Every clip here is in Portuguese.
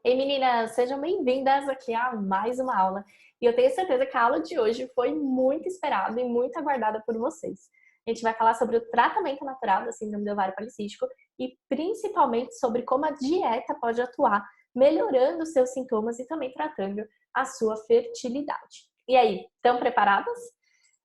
Ei meninas, sejam bem-vindas aqui a mais uma aula. E eu tenho certeza que a aula de hoje foi muito esperada e muito aguardada por vocês. A gente vai falar sobre o tratamento natural da síndrome do ovário policístico e principalmente sobre como a dieta pode atuar, melhorando os seus sintomas e também tratando a sua fertilidade. E aí, estão preparadas?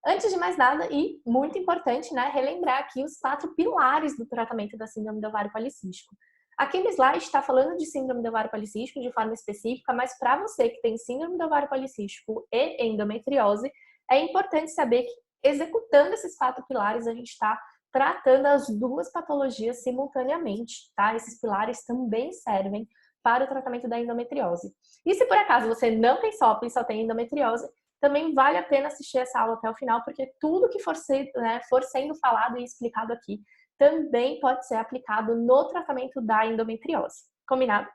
Antes de mais nada, e muito importante, né, relembrar aqui os 4 pilares do tratamento da síndrome do ovário policístico. Aqui no slide está falando de síndrome do ovário policístico de forma específica, mas para você que tem síndrome do ovário policístico e endometriose, é importante saber que executando esses 4 pilares, a gente está tratando as duas patologias simultaneamente, tá? Esses pilares também servem para o tratamento da endometriose. E se por acaso você não tem SOP e só tem endometriose, também vale a pena assistir essa aula até o final, porque tudo que for sendo falado e explicado aqui também pode ser aplicado no tratamento da endometriose. Combinado?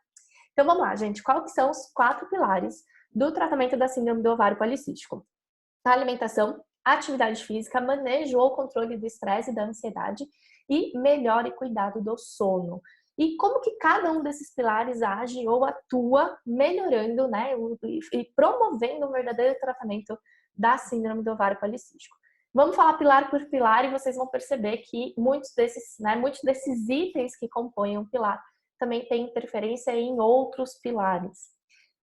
Então vamos lá, gente. Quais que são os 4 pilares do tratamento da síndrome do ovário policístico? A alimentação, atividade física, manejo ou controle do estresse e da ansiedade e melhora e cuidado do sono. E como que cada um desses pilares age ou atua melhorando, né, e promovendo um verdadeiro tratamento da síndrome do ovário policístico. Vamos falar pilar por pilar e vocês vão perceber que muitos desses itens que compõem um pilar também têm interferência em outros pilares.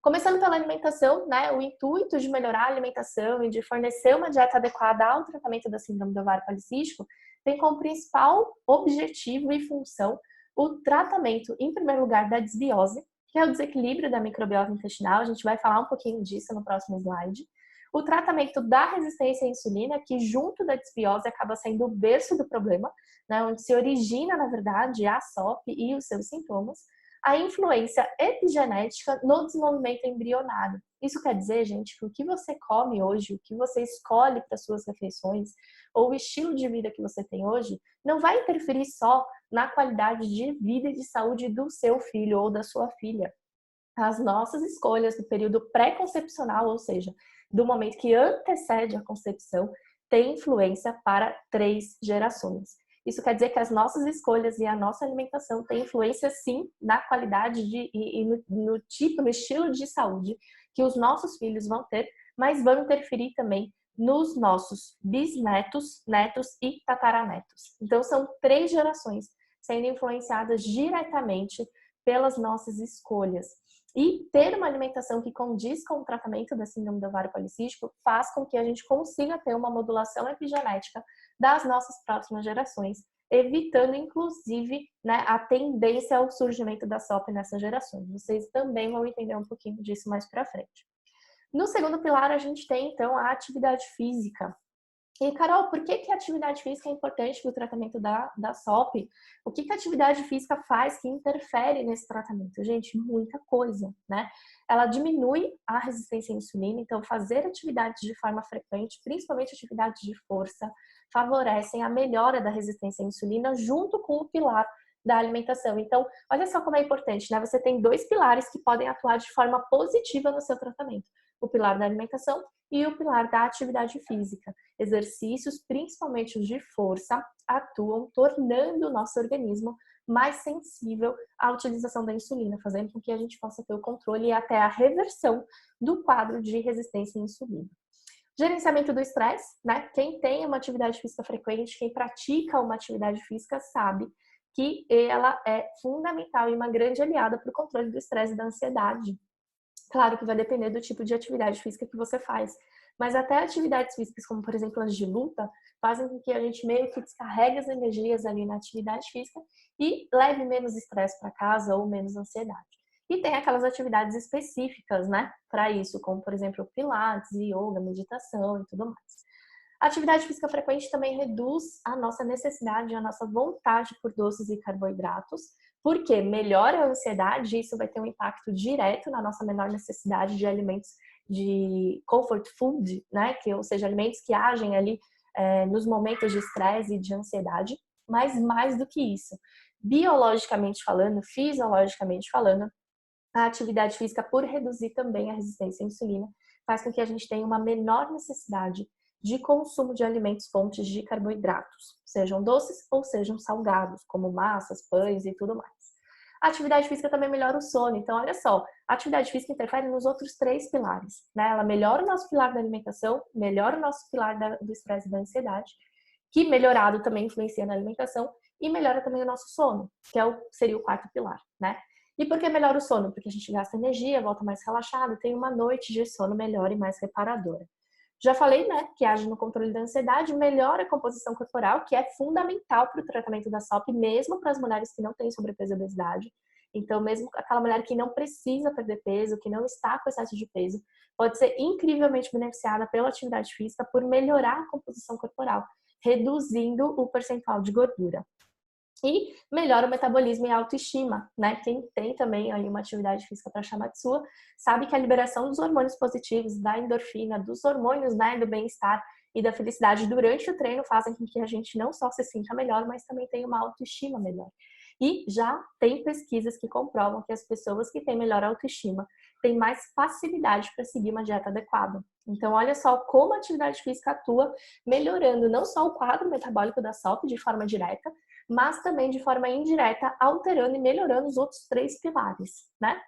Começando pela alimentação, né, o intuito de melhorar a alimentação e de fornecer uma dieta adequada ao tratamento da síndrome do ovário policístico tem como principal objetivo e função o tratamento, em primeiro lugar, da desbiose, que é o desequilíbrio da microbiota intestinal, a gente vai falar um pouquinho disso no próximo slide. O tratamento da resistência à insulina, que junto da desbiose acaba sendo o berço do problema, né, onde se origina, na verdade, a SOP e os seus sintomas. A influência epigenética no desenvolvimento embrionário. Isso quer dizer, gente, que o que você come hoje, o que você escolhe para suas refeições, ou o estilo de vida que você tem hoje, não vai interferir só na qualidade de vida e de saúde do seu filho ou da sua filha. As nossas escolhas do período pré-concepcional, ou seja, do momento que antecede a concepção, têm influência para 3 gerações. Isso quer dizer que as nossas escolhas e a nossa alimentação têm influência, sim, na qualidade no tipo, no estilo de saúde que os nossos filhos vão ter, mas vão interferir também nos nossos bisnetos, netos e tataranetos. Então, são 3 gerações sendo influenciadas diretamente pelas nossas escolhas. E ter uma alimentação que condiz com o tratamento da síndrome do ovário policístico faz com que a gente consiga ter uma modulação epigenética das nossas próximas gerações, evitando, inclusive, né, a tendência ao surgimento da SOP nessas gerações. Vocês também vão entender um pouquinho disso mais para frente. No segundo pilar, a gente tem, então, a atividade física. E, Carol, por que a atividade física é importante para o tratamento da SOP? O que a atividade física faz que interfere nesse tratamento? Gente, muita coisa, né? Ela diminui a resistência à insulina, então fazer atividades de forma frequente, principalmente atividades de força, favorecem a melhora da resistência à insulina junto com o pilar da alimentação. Então, olha só como é importante, né? Você tem 2 pilares que podem atuar de forma positiva no seu tratamento. O pilar da alimentação e o pilar da atividade física. Exercícios, principalmente os de força, atuam tornando o nosso organismo mais sensível à utilização da insulina, fazendo com que a gente possa ter o controle e até a reversão do quadro de resistência à insulina. Gerenciamento do estresse, né? Quem tem uma atividade física frequente, quem pratica uma atividade física sabe que ela é fundamental e uma grande aliada para o controle do estresse e da ansiedade. Claro que vai depender do tipo de atividade física que você faz, mas até atividades físicas, como por exemplo as de luta, fazem com que a gente meio que descarregue as energias ali na atividade física e leve menos estresse para casa ou menos ansiedade. E tem aquelas atividades específicas, né, para isso, como por exemplo pilates, yoga, meditação e tudo mais. A atividade física frequente também reduz a nossa necessidade, a nossa vontade por doces e carboidratos, porque melhora a ansiedade e isso vai ter um impacto direto na nossa menor necessidade de alimentos de comfort food, né? Ou seja, alimentos que agem ali nos momentos de estresse e de ansiedade, mas mais do que isso, biologicamente falando, fisiologicamente falando, a atividade física, por reduzir também a resistência à insulina, faz com que a gente tenha uma menor necessidade de consumo de alimentos fontes de carboidratos, sejam doces ou sejam salgados, como massas, pães e tudo mais. A atividade física também melhora o sono. Então, olha só, a atividade física interfere nos outros 3 pilares, né? Ela melhora o nosso pilar da alimentação, melhora o nosso pilar do estresse e da ansiedade, que melhorado também influencia na alimentação, e melhora também o nosso sono, que seria o 4º pilar, né? E por que melhora o sono? Porque a gente gasta energia, volta mais relaxado, tem uma noite de sono melhor e mais reparadora. Já falei, né, que age no controle da ansiedade, melhora a composição corporal, que é fundamental para o tratamento da SOP, mesmo para as mulheres que não têm sobrepeso e obesidade. Então, mesmo aquela mulher que não precisa perder peso, que não está com excesso de peso, pode ser incrivelmente beneficiada pela atividade física por melhorar a composição corporal, reduzindo o percentual de gordura. E melhora o metabolismo e a autoestima, né? Quem tem também aí uma atividade física para chamar de sua, sabe que a liberação dos hormônios positivos, da endorfina, dos hormônios, né, do bem-estar e da felicidade durante o treino fazem com que a gente não só se sinta melhor, mas também tenha uma autoestima melhor. E já tem pesquisas que comprovam que as pessoas que têm melhor autoestima têm mais facilidade para seguir uma dieta adequada. Então, olha só como a atividade física atua melhorando não só o quadro metabólico da SOP de forma direta, mas também de forma indireta, alterando e melhorando os outros 3 pilares, né?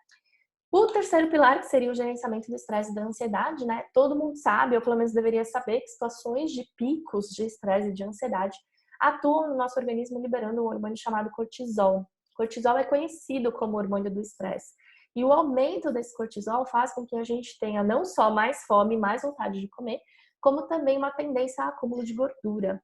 O 3º pilar, que seria o gerenciamento do estresse e da ansiedade, né? Todo mundo sabe, ou pelo menos deveria saber, que situações de picos de estresse e de ansiedade atuam no nosso organismo liberando um hormônio chamado cortisol. Cortisol é conhecido como hormônio do estresse. E o aumento desse cortisol faz com que a gente tenha não só mais fome, mais vontade de comer, como também uma tendência a acúmulo de gordura.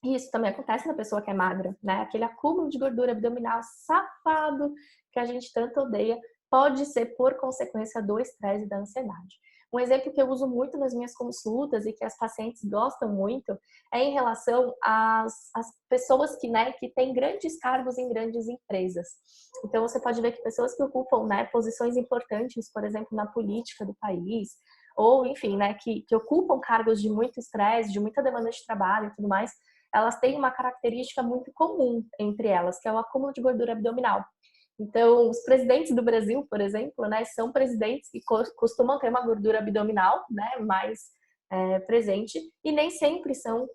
E isso também acontece na pessoa que é magra, né? Aquele acúmulo de gordura abdominal safado que a gente tanto odeia pode ser por consequência do estresse e da ansiedade. Um exemplo que eu uso muito nas minhas consultas e que as pacientes gostam muito é em relação às pessoas que têm grandes cargos em grandes empresas. Então, você pode ver que pessoas que ocupam, né, posições importantes, por exemplo, na política do país, ou, enfim, né, que ocupam cargos de muito estresse, de muita demanda de trabalho e tudo mais, elas têm uma característica muito comum entre elas, que é o acúmulo de gordura abdominal. Então, os presidentes do Brasil, por exemplo, né, são presidentes que costumam ter uma gordura abdominal, né, mais presente, e nem sempre são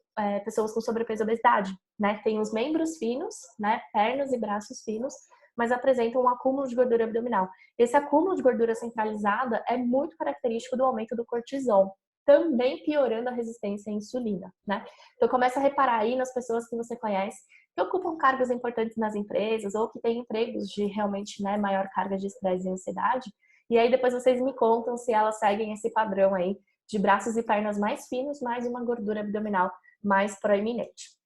pessoas com sobrepeso e obesidade, né? Tem os membros finos, né, pernas e braços finos, mas apresentam um acúmulo de gordura abdominal. Esse acúmulo de gordura centralizada é muito característico do aumento do cortisol, também piorando a resistência à insulina, né? Então começa a reparar aí nas pessoas que você conhece que ocupam cargos importantes nas empresas ou que têm empregos de realmente, né, maior carga de estresse e ansiedade. E aí depois vocês me contam se elas seguem esse padrão aí de braços e pernas mais finos, mais uma gordura abdominal mais proeminente.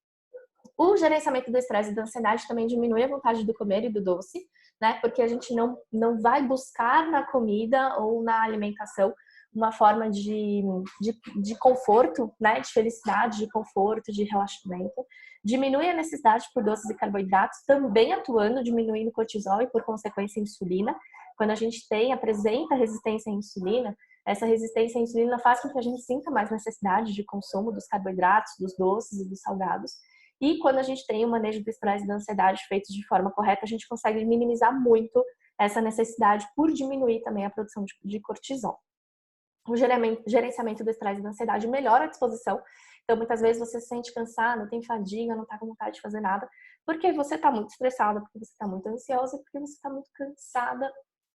O gerenciamento do estresse e da ansiedade também diminui a vontade do comer e do doce, né? Porque a gente não vai buscar na comida ou na alimentação uma forma de conforto, né? De felicidade, de conforto, de relaxamento. Diminui a necessidade por doces e carboidratos, também atuando, diminuindo o cortisol e, por consequência, a insulina. Quando a gente apresenta resistência à insulina, essa resistência à insulina faz com que a gente sinta mais necessidade de consumo dos carboidratos, dos doces e dos salgados. E quando a gente tem o manejo do estresse e da ansiedade feitos de forma correta, a gente consegue minimizar muito essa necessidade por diminuir também a produção de cortisol. O gerenciamento do estresse e da ansiedade melhora a disposição. Então, muitas vezes você se sente cansado, tem fadiga, não está com vontade de fazer nada, porque você está muito estressada, porque você está muito ansiosa, porque você está muito cansada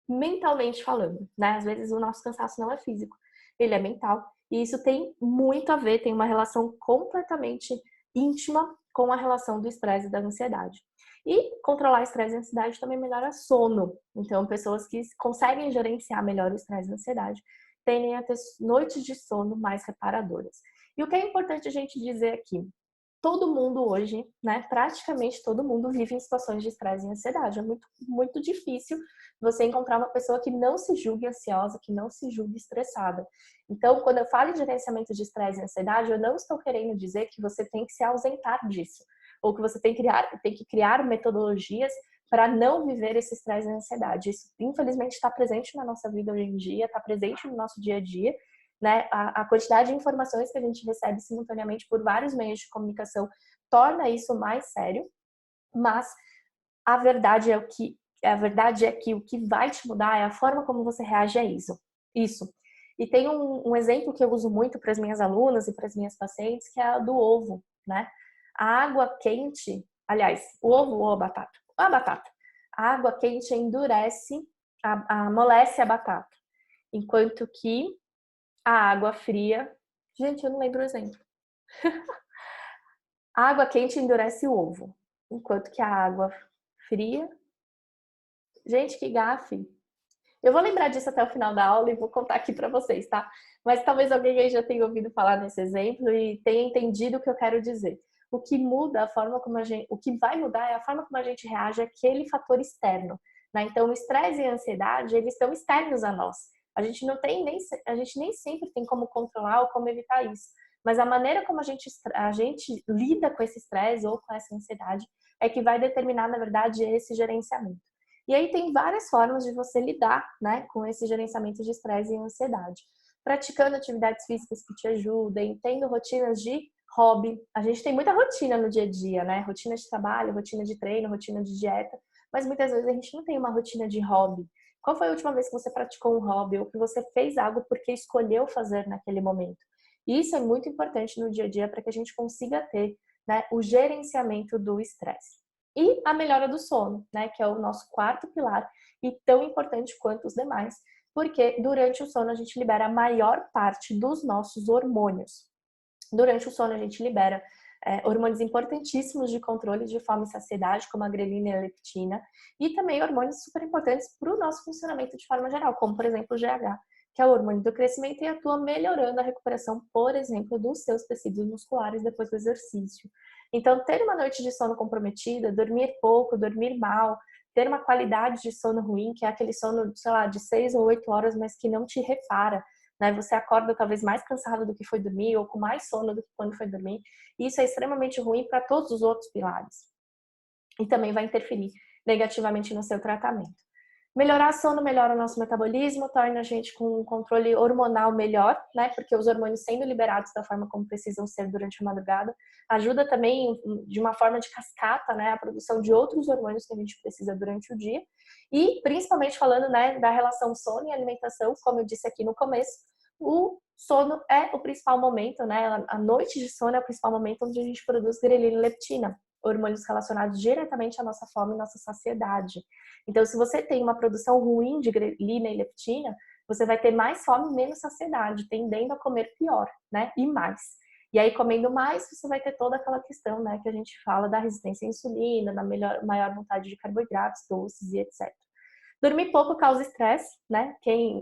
mentalmente falando, né? Às vezes o nosso cansaço não é físico, ele é mental. E isso tem muito a ver, tem uma relação completamente íntima com a relação do estresse e da ansiedade. E controlar estresse e ansiedade também melhora sono. Então, pessoas que conseguem gerenciar melhor o estresse e a ansiedade tendem a ter noites de sono mais reparadoras. E o que é importante a gente dizer aqui? Todo mundo hoje, né, praticamente todo mundo vive em situações de estresse e ansiedade. É muito, muito difícil você encontrar uma pessoa que não se julgue ansiosa, que não se julgue estressada. Então, quando eu falo em gerenciamento de estresse e ansiedade, eu não estou querendo dizer que você tem que se ausentar disso, ou que você tem que criar metodologias para não viver esse estresse e ansiedade. Isso, infelizmente, está presente na nossa vida hoje em dia, está presente no nosso dia a dia, né? A quantidade de informações que a gente recebe simultaneamente por vários meios de comunicação torna isso mais sério, mas a verdade é que o que vai te mudar é a forma como você reage a isso. E tem um exemplo que eu uso muito para as minhas alunas e para as minhas pacientes, que é a do ovo, né? A água quente, aliás, o ovo ou a batata? A batata. A água quente endurece, amolece a batata, enquanto que a água fria... Gente, eu não lembro o exemplo. A água quente endurece o ovo, enquanto que a água fria... Gente, que gafe! Eu vou lembrar disso até o final da aula e vou contar aqui para vocês, tá? Mas talvez alguém aí já tenha ouvido falar nesse exemplo e tenha entendido o que eu quero dizer. O que muda a forma como o que vai mudar é a forma como a gente reage àquele fator externo, né? Então, o estresse e a ansiedade, eles estão externos a nós. A gente nem sempre tem como controlar ou como evitar isso. Mas a maneira como a gente lida com esse estresse ou com essa ansiedade é que vai determinar, na verdade, esse gerenciamento. E aí tem várias formas de você lidar, né, com esse gerenciamento de estresse e ansiedade. Praticando atividades físicas que te ajudem, tendo rotinas de hobby. A gente tem muita rotina no dia a dia, né? Rotina de trabalho, rotina de treino, rotina de dieta, mas muitas vezes a gente não tem uma rotina de hobby. Qual foi a última vez que você praticou um hobby ou que você fez algo porque escolheu fazer naquele momento? E isso é muito importante no dia a dia para que a gente consiga ter, né, o gerenciamento do estresse. E a melhora do sono, né, que é o nosso quarto pilar e tão importante quanto os demais, porque durante o sono a gente libera a maior parte dos nossos hormônios. Durante o sono a gente libera hormônios importantíssimos de controle de fome e saciedade, como a grelina e a leptina, e também hormônios super importantes para o nosso funcionamento de forma geral, como por exemplo o GH, que é o hormônio do crescimento e atua melhorando a recuperação, por exemplo, dos seus tecidos musculares depois do exercício. Então, ter uma noite de sono comprometida, dormir pouco, dormir mal, ter uma qualidade de sono ruim, que é aquele sono, sei lá, de 6 ou 8 horas, mas que não te repara, né? Você acorda talvez mais cansado do que foi dormir ou com mais sono do que quando foi dormir. E isso é extremamente ruim para todos os outros pilares. E também vai interferir negativamente no seu tratamento. Melhorar sono melhora o nosso metabolismo, torna a gente com um controle hormonal melhor, né? Porque os hormônios sendo liberados da forma como precisam ser durante a madrugada, ajuda também de uma forma de cascata, né? A produção de outros hormônios que a gente precisa durante o dia. E principalmente falando, né, da relação sono e alimentação, como eu disse aqui no começo, o sono é o principal momento, né? A noite de sono é o principal momento onde a gente produz grelina e leptina, hormônios relacionados diretamente à nossa fome e nossa saciedade. Então, se você tem uma produção ruim de grelina e leptina, você vai ter mais fome e menos saciedade, tendendo a comer pior, né? E mais. E aí, comendo mais, você vai ter toda aquela questão, né, que a gente fala da resistência à insulina, da maior vontade de carboidratos, doces e etc. Dormir pouco causa estresse, né?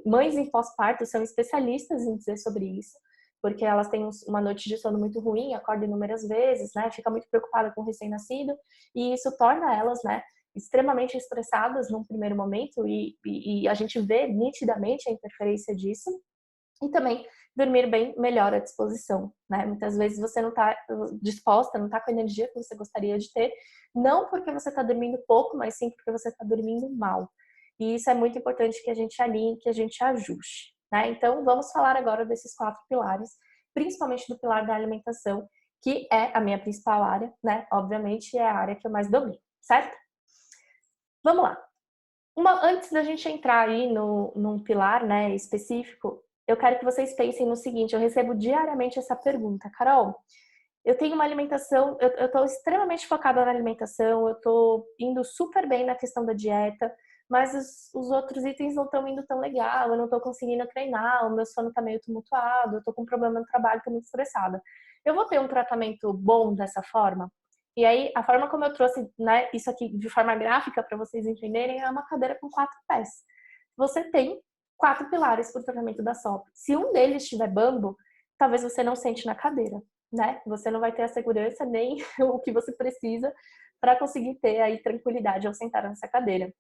Mães em pós-parto são especialistas em dizer sobre isso, porque elas têm uma noite de sono muito ruim, acordam inúmeras vezes, né? Fica muito preocupada com o recém-nascido, e isso torna elas, né, extremamente estressadas num primeiro momento, e a gente vê nitidamente a interferência disso. E também dormir bem melhora a disposição, né? Muitas vezes você não está disposta, não está com a energia que você gostaria de ter, não porque você está dormindo pouco, mas sim porque você está dormindo mal. E isso é muito importante que a gente alinhe, que a gente ajuste, né? Então, vamos falar agora desses 4 pilares, principalmente do pilar da alimentação, que é a minha principal área, né? Obviamente, é a área que eu mais domino, certo? Vamos lá. Antes da gente entrar aí num pilar, né, específico, eu quero que vocês pensem no seguinte: eu recebo diariamente essa pergunta, Carol, eu tenho uma alimentação, eu estou extremamente focada na alimentação, eu estou indo super bem na questão da dieta, mas os outros itens não estão indo tão legal, eu não estou conseguindo treinar, o meu sono está meio tumultuado, eu estou com um problema no trabalho, estou muito estressada. Eu vou ter um tratamento bom dessa forma? E aí, a forma como eu trouxe, né, isso aqui de forma gráfica para vocês entenderem é uma cadeira com 4 pés. Você tem 4 pilares para o tratamento da SOP. Se um deles estiver bambo, talvez você não sente na cadeira, né? Você não vai ter a segurança nem o que você precisa para conseguir ter aí tranquilidade ao sentar nessa cadeira.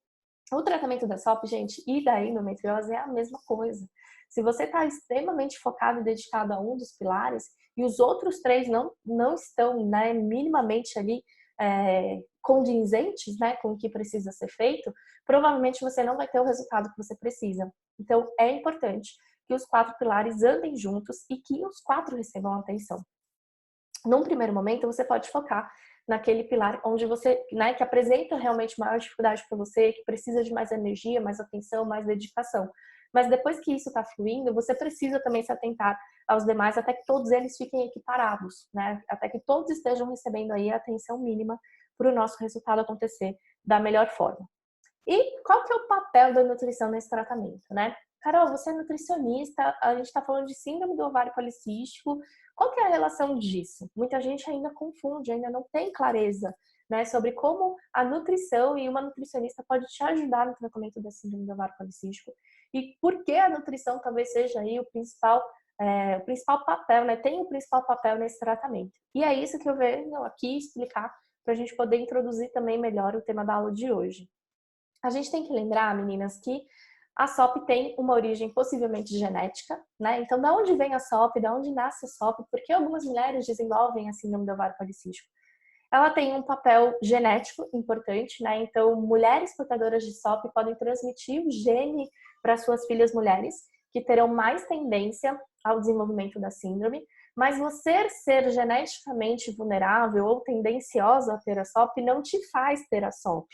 O tratamento da SOP, gente, e da endometriose é a mesma coisa. Se você está extremamente focado e dedicado a um dos pilares e os outros 3 não estão, né, minimamente ali condizentes, né, com o que precisa ser feito, provavelmente você não vai ter o resultado que você precisa. Então, é importante que os 4 pilares andem juntos e que os 4 recebam atenção. Num primeiro momento, você pode focar naquele pilar onde você, né, que apresenta realmente maior dificuldade para você, que precisa de mais energia, mais atenção, mais dedicação. Mas depois que isso está fluindo, você precisa também se atentar aos demais até que todos eles fiquem equiparados, né? Até que todos estejam recebendo aí a atenção mínima para o nosso resultado acontecer da melhor forma. E qual que é o papel da nutrição nesse tratamento, né? Carol, você é nutricionista, a gente está falando de síndrome do ovário policístico. Qual que é a relação disso? Muita gente ainda confunde, ainda não tem clareza, né, sobre como a nutrição e uma nutricionista pode te ajudar no tratamento da síndrome do ovário policístico e por que a nutrição talvez seja aí o principal papel, né, tem o principal papel nesse tratamento. E é isso que eu venho aqui explicar para a gente poder introduzir também melhor o tema da aula de hoje. A gente tem que lembrar, meninas, que a SOP tem uma origem possivelmente genética, né? Então, da onde vem a SOP, da onde nasce a SOP, por que algumas mulheres desenvolvem a síndrome do ovário policístico? Ela tem um papel genético importante, né? Então, mulheres portadoras de SOP podem transmitir o gene para suas filhas mulheres, que terão mais tendência ao desenvolvimento da síndrome, mas você ser geneticamente vulnerável ou tendenciosa a ter a SOP não te faz ter a SOP.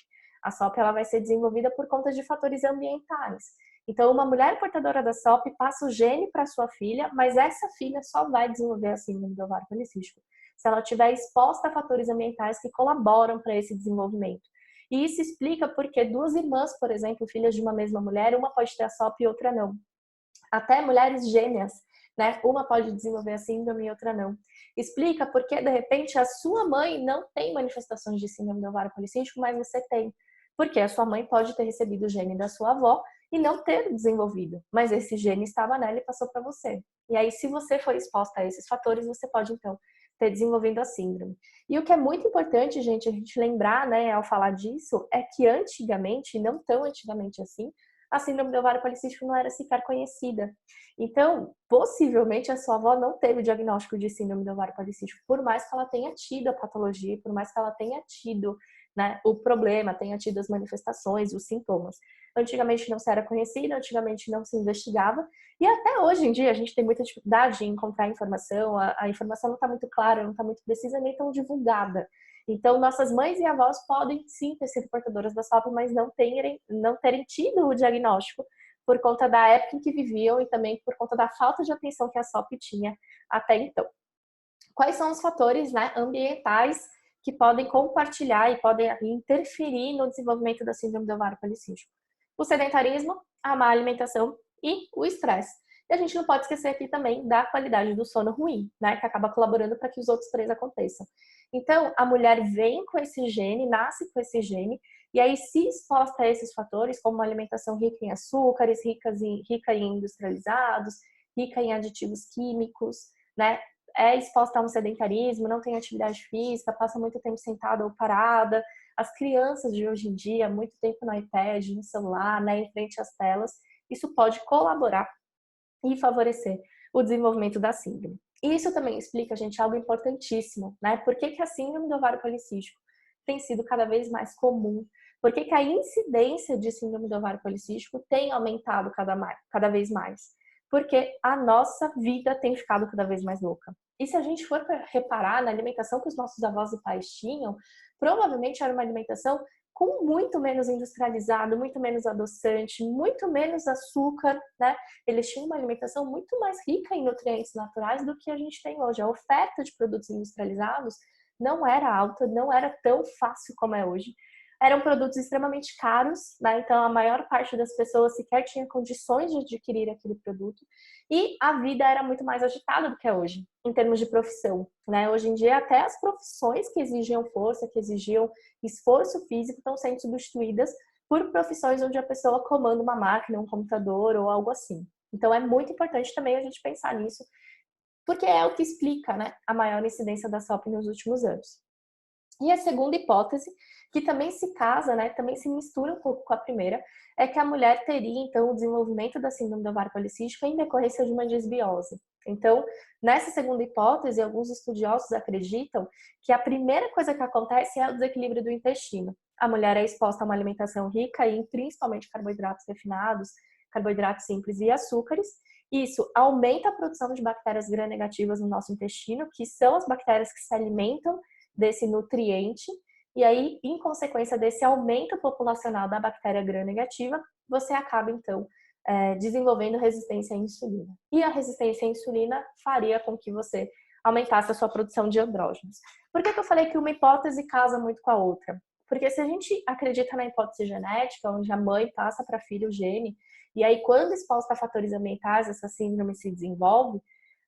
A SOP ela vai ser desenvolvida por conta de fatores ambientais. Então, uma mulher portadora da SOP passa o gene para sua filha, mas essa filha só vai desenvolver a síndrome do ovário policístico se ela estiver exposta a fatores ambientais que colaboram para esse desenvolvimento. E isso explica porque duas irmãs, por exemplo, filhas de uma mesma mulher, uma pode ter a SOP e outra não. Até mulheres gêmeas, né? Uma pode desenvolver a síndrome e outra não. Explica porque, de repente, a sua mãe não tem manifestações de síndrome do ovário policístico, mas você tem. Porque a sua mãe pode ter recebido o gene da sua avó e não ter desenvolvido, mas esse gene estava nela e passou para você. E aí, se você foi exposta a esses fatores, você pode, então, ter desenvolvido a síndrome. E o que é muito importante, gente, a gente lembrar, né, ao falar disso, é que antigamente, não tão antigamente assim, a síndrome do ovário policístico não era sequer conhecida. Então, possivelmente a sua avó não teve o diagnóstico de síndrome do ovário policístico, por mais que ela tenha tido a patologia, por mais que ela tenha tido, né, o problema, tenha tido as manifestações, os sintomas. Antigamente não se era conhecida, antigamente não se investigava, e até hoje em dia a gente tem muita dificuldade em encontrar informação, a informação não está muito clara, não está muito precisa, nem tão divulgada. Então, nossas mães e avós podem sim ter sido portadoras da SOP, mas não terem tido o diagnóstico por conta da época em que viviam e também por conta da falta de atenção que a SOP tinha até então. Quais são os fatores, né, ambientais que podem compartilhar e podem interferir no desenvolvimento da síndrome do ovário policístico? O sedentarismo, a má alimentação e o estresse. E a gente não pode esquecer aqui também da qualidade do sono ruim, né, que acaba colaborando para que os outros três aconteçam. Então, a mulher vem com esse gene, nasce com esse gene, e aí se exposta a esses fatores, como uma alimentação rica em açúcares, rica em industrializados, rica em aditivos químicos, né, é exposta a um sedentarismo, não tem atividade física, passa muito tempo sentada ou parada. As crianças de hoje em dia, muito tempo no iPad, no celular, né, em frente às telas, isso pode colaborar e favorecer o desenvolvimento da síndrome. E isso também explica, gente, algo importantíssimo, né? Por que a síndrome do ovário policístico tem sido cada vez mais comum? Por que a incidência de síndrome do ovário policístico tem aumentado cada vez mais? Porque a nossa vida tem ficado cada vez mais louca. E se a gente for reparar na alimentação que os nossos avós e pais tinham, provavelmente era uma alimentação com muito menos industrializado, muito menos adoçante, muito menos açúcar, né? Eles tinham uma alimentação muito mais rica em nutrientes naturais do que a gente tem hoje. A oferta de produtos industrializados não era alta, não era tão fácil como é hoje. Eram produtos extremamente caros, né? Então a maior parte das pessoas sequer tinha condições de adquirir aquele produto e a vida era muito mais agitada do que é hoje, em termos de profissão, né? Hoje em dia até as profissões que exigiam força, que exigiam esforço físico estão sendo substituídas por profissões onde a pessoa comanda uma máquina, um computador ou algo assim. Então é muito importante também a gente pensar nisso, porque é o que explica, né, a maior incidência da SOP nos últimos anos. E a segunda hipótese, que também se casa, né, também se mistura um pouco com a primeira, é que a mulher teria, então, o desenvolvimento da síndrome do ovário policístico em decorrência de uma disbiose. Então, nessa segunda hipótese, alguns estudiosos acreditam que a primeira coisa que acontece é o desequilíbrio do intestino. A mulher é exposta a uma alimentação rica em principalmente carboidratos refinados, carboidratos simples e açúcares. Isso aumenta a produção de bactérias gram-negativas no nosso intestino, que são as bactérias que se alimentam desse nutriente, e aí, em consequência desse aumento populacional da bactéria gram-negativa, você acaba, então, desenvolvendo resistência à insulina. E a resistência à insulina faria com que você aumentasse a sua produção de andrógenos. Por que eu falei que uma hipótese casa muito com a outra? Porque se a gente acredita na hipótese genética, onde a mãe passa para filho o gene, e aí quando exposta a fatores ambientais, essa síndrome se desenvolve,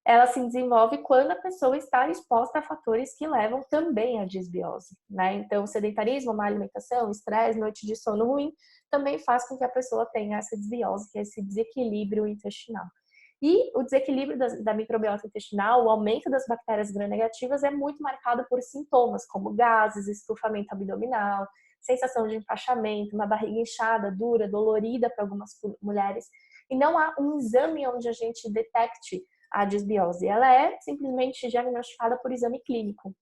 ela se desenvolve quando a pessoa está exposta a fatores que levam também à disbiose, né? Então, sedentarismo, má alimentação, estresse, noite de sono ruim, também faz com que a pessoa tenha essa disbiose, que é esse desequilíbrio intestinal. E o desequilíbrio da microbiota intestinal, o aumento das bactérias gram-negativas é muito marcado por sintomas como gases, estufamento abdominal, sensação de empachamento, uma barriga inchada, dura, dolorida para algumas mulheres. E não há um exame onde a gente detecte a disbiose. Ela é simplesmente diagnosticada por exame clínico,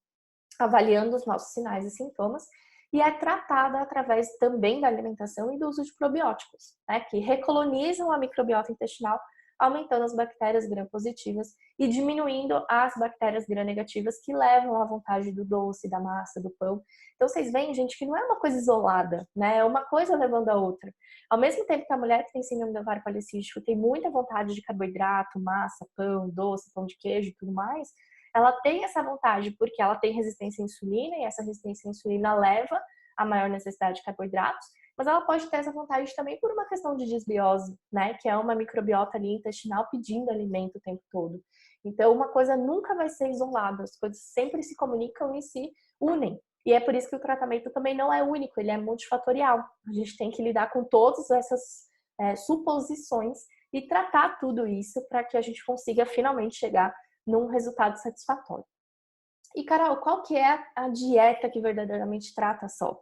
avaliando os nossos sinais e sintomas, e é tratada através também da alimentação e do uso de probióticos, né, que recolonizam a microbiota intestinal, aumentando as bactérias gram-positivas e diminuindo as bactérias gram-negativas que levam à vontade do doce, da massa, do pão. Então vocês veem, gente, que não é uma coisa isolada, né? É uma coisa levando a outra. Ao mesmo tempo que a mulher que tem síndrome do ovário policístico tem muita vontade de carboidrato, massa, pão, doce, pão de queijo e tudo mais, ela tem essa vontade porque ela tem resistência à insulina e essa resistência à insulina leva a maior necessidade de carboidratos, mas ela pode ter essa vontade também por uma questão de disbiose, né? Que é uma microbiota ali intestinal pedindo alimento o tempo todo. Então, uma coisa nunca vai ser isolada, as coisas sempre se comunicam e se unem. E é por isso que o tratamento também não é único, ele é multifatorial. A gente tem que lidar com todas essas suposições e tratar tudo isso para que a gente consiga finalmente chegar num resultado satisfatório. E, Carol, qual que é a dieta que verdadeiramente trata a SOP?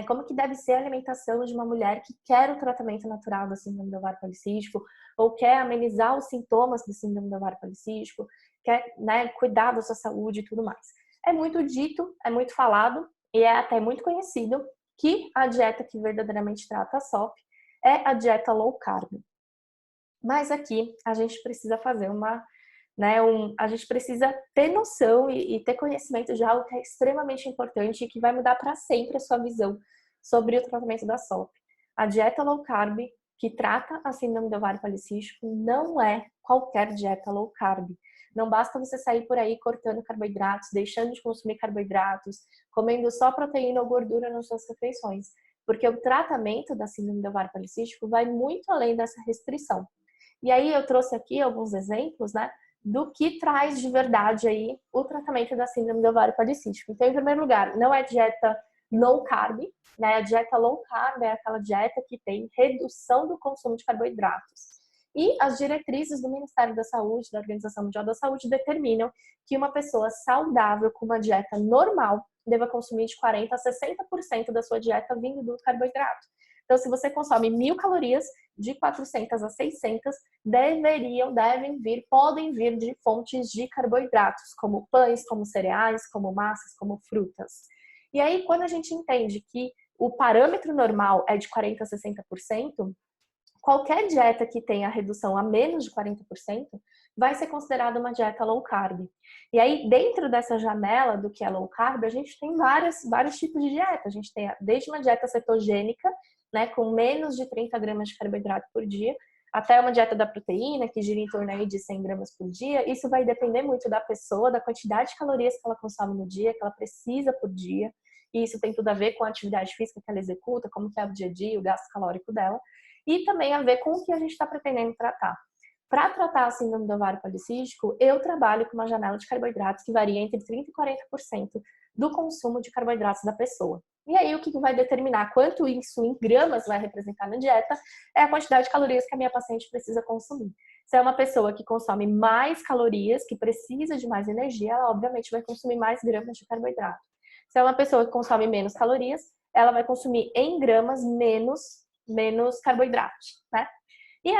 Como que deve ser a alimentação de uma mulher que quer o tratamento natural da síndrome do ovário policístico ou quer amenizar os sintomas da síndrome do ovário policístico, quer, né, cuidar da sua saúde e tudo mais? É muito dito, é muito falado e é até muito conhecido que a dieta que verdadeiramente trata a SOP é a dieta low carb. Mas aqui a gente precisa fazer a gente precisa ter noção e ter conhecimento de algo que é extremamente importante e que vai mudar para sempre a sua visão sobre o tratamento da SOP. A dieta low carb, que trata a síndrome do ovário policístico, não é qualquer dieta low carb. Não basta você sair por aí cortando carboidratos, deixando de consumir carboidratos, comendo só proteína ou gordura nas suas refeições, porque o tratamento da síndrome do ovário policístico vai muito além dessa restrição. E aí eu trouxe aqui alguns exemplos, né, do que traz de verdade aí o tratamento da síndrome do ovário policístico. Então, em primeiro lugar, não é dieta low carb, né? A dieta low carb é aquela dieta que tem redução do consumo de carboidratos. E as diretrizes do Ministério da Saúde, da Organização Mundial da Saúde, determinam que uma pessoa saudável com uma dieta normal deva consumir de 40% a 60% da sua dieta vindo do carboidrato. Então, se você consome 1.000 calorias, de 400 a 600 podem vir de fontes de carboidratos, como pães, como cereais, como massas, como frutas. E aí, quando a gente entende que o parâmetro normal é de 40% a 60%, qualquer dieta que tenha redução a menos de 40% vai ser considerada uma dieta low carb. E aí, dentro dessa janela do que é low carb, a gente tem vários tipos de dieta. A gente tem desde uma dieta cetogênica, né, com menos de 30 gramas de carboidrato por dia, até uma dieta da proteína, que gira em torno aí de 100 gramas por dia. Isso vai depender muito da pessoa, da quantidade de calorias que ela consome no dia, que ela precisa por dia. E isso tem tudo a ver com a atividade física que ela executa, como que é o dia a dia, o gasto calórico dela. E também a ver com o que a gente está pretendendo tratar. Para tratar a síndrome do ovário policístico, eu trabalho com uma janela de carboidratos que varia entre 30% e 40% do consumo de carboidratos da pessoa. E aí, o que vai determinar quanto isso em gramas vai representar na dieta é a quantidade de calorias que a minha paciente precisa consumir. Se é uma pessoa que consome mais calorias, que precisa de mais energia, ela obviamente vai consumir mais gramas de carboidrato. Se é uma pessoa que consome menos calorias, ela vai consumir em gramas menos carboidratos, né? E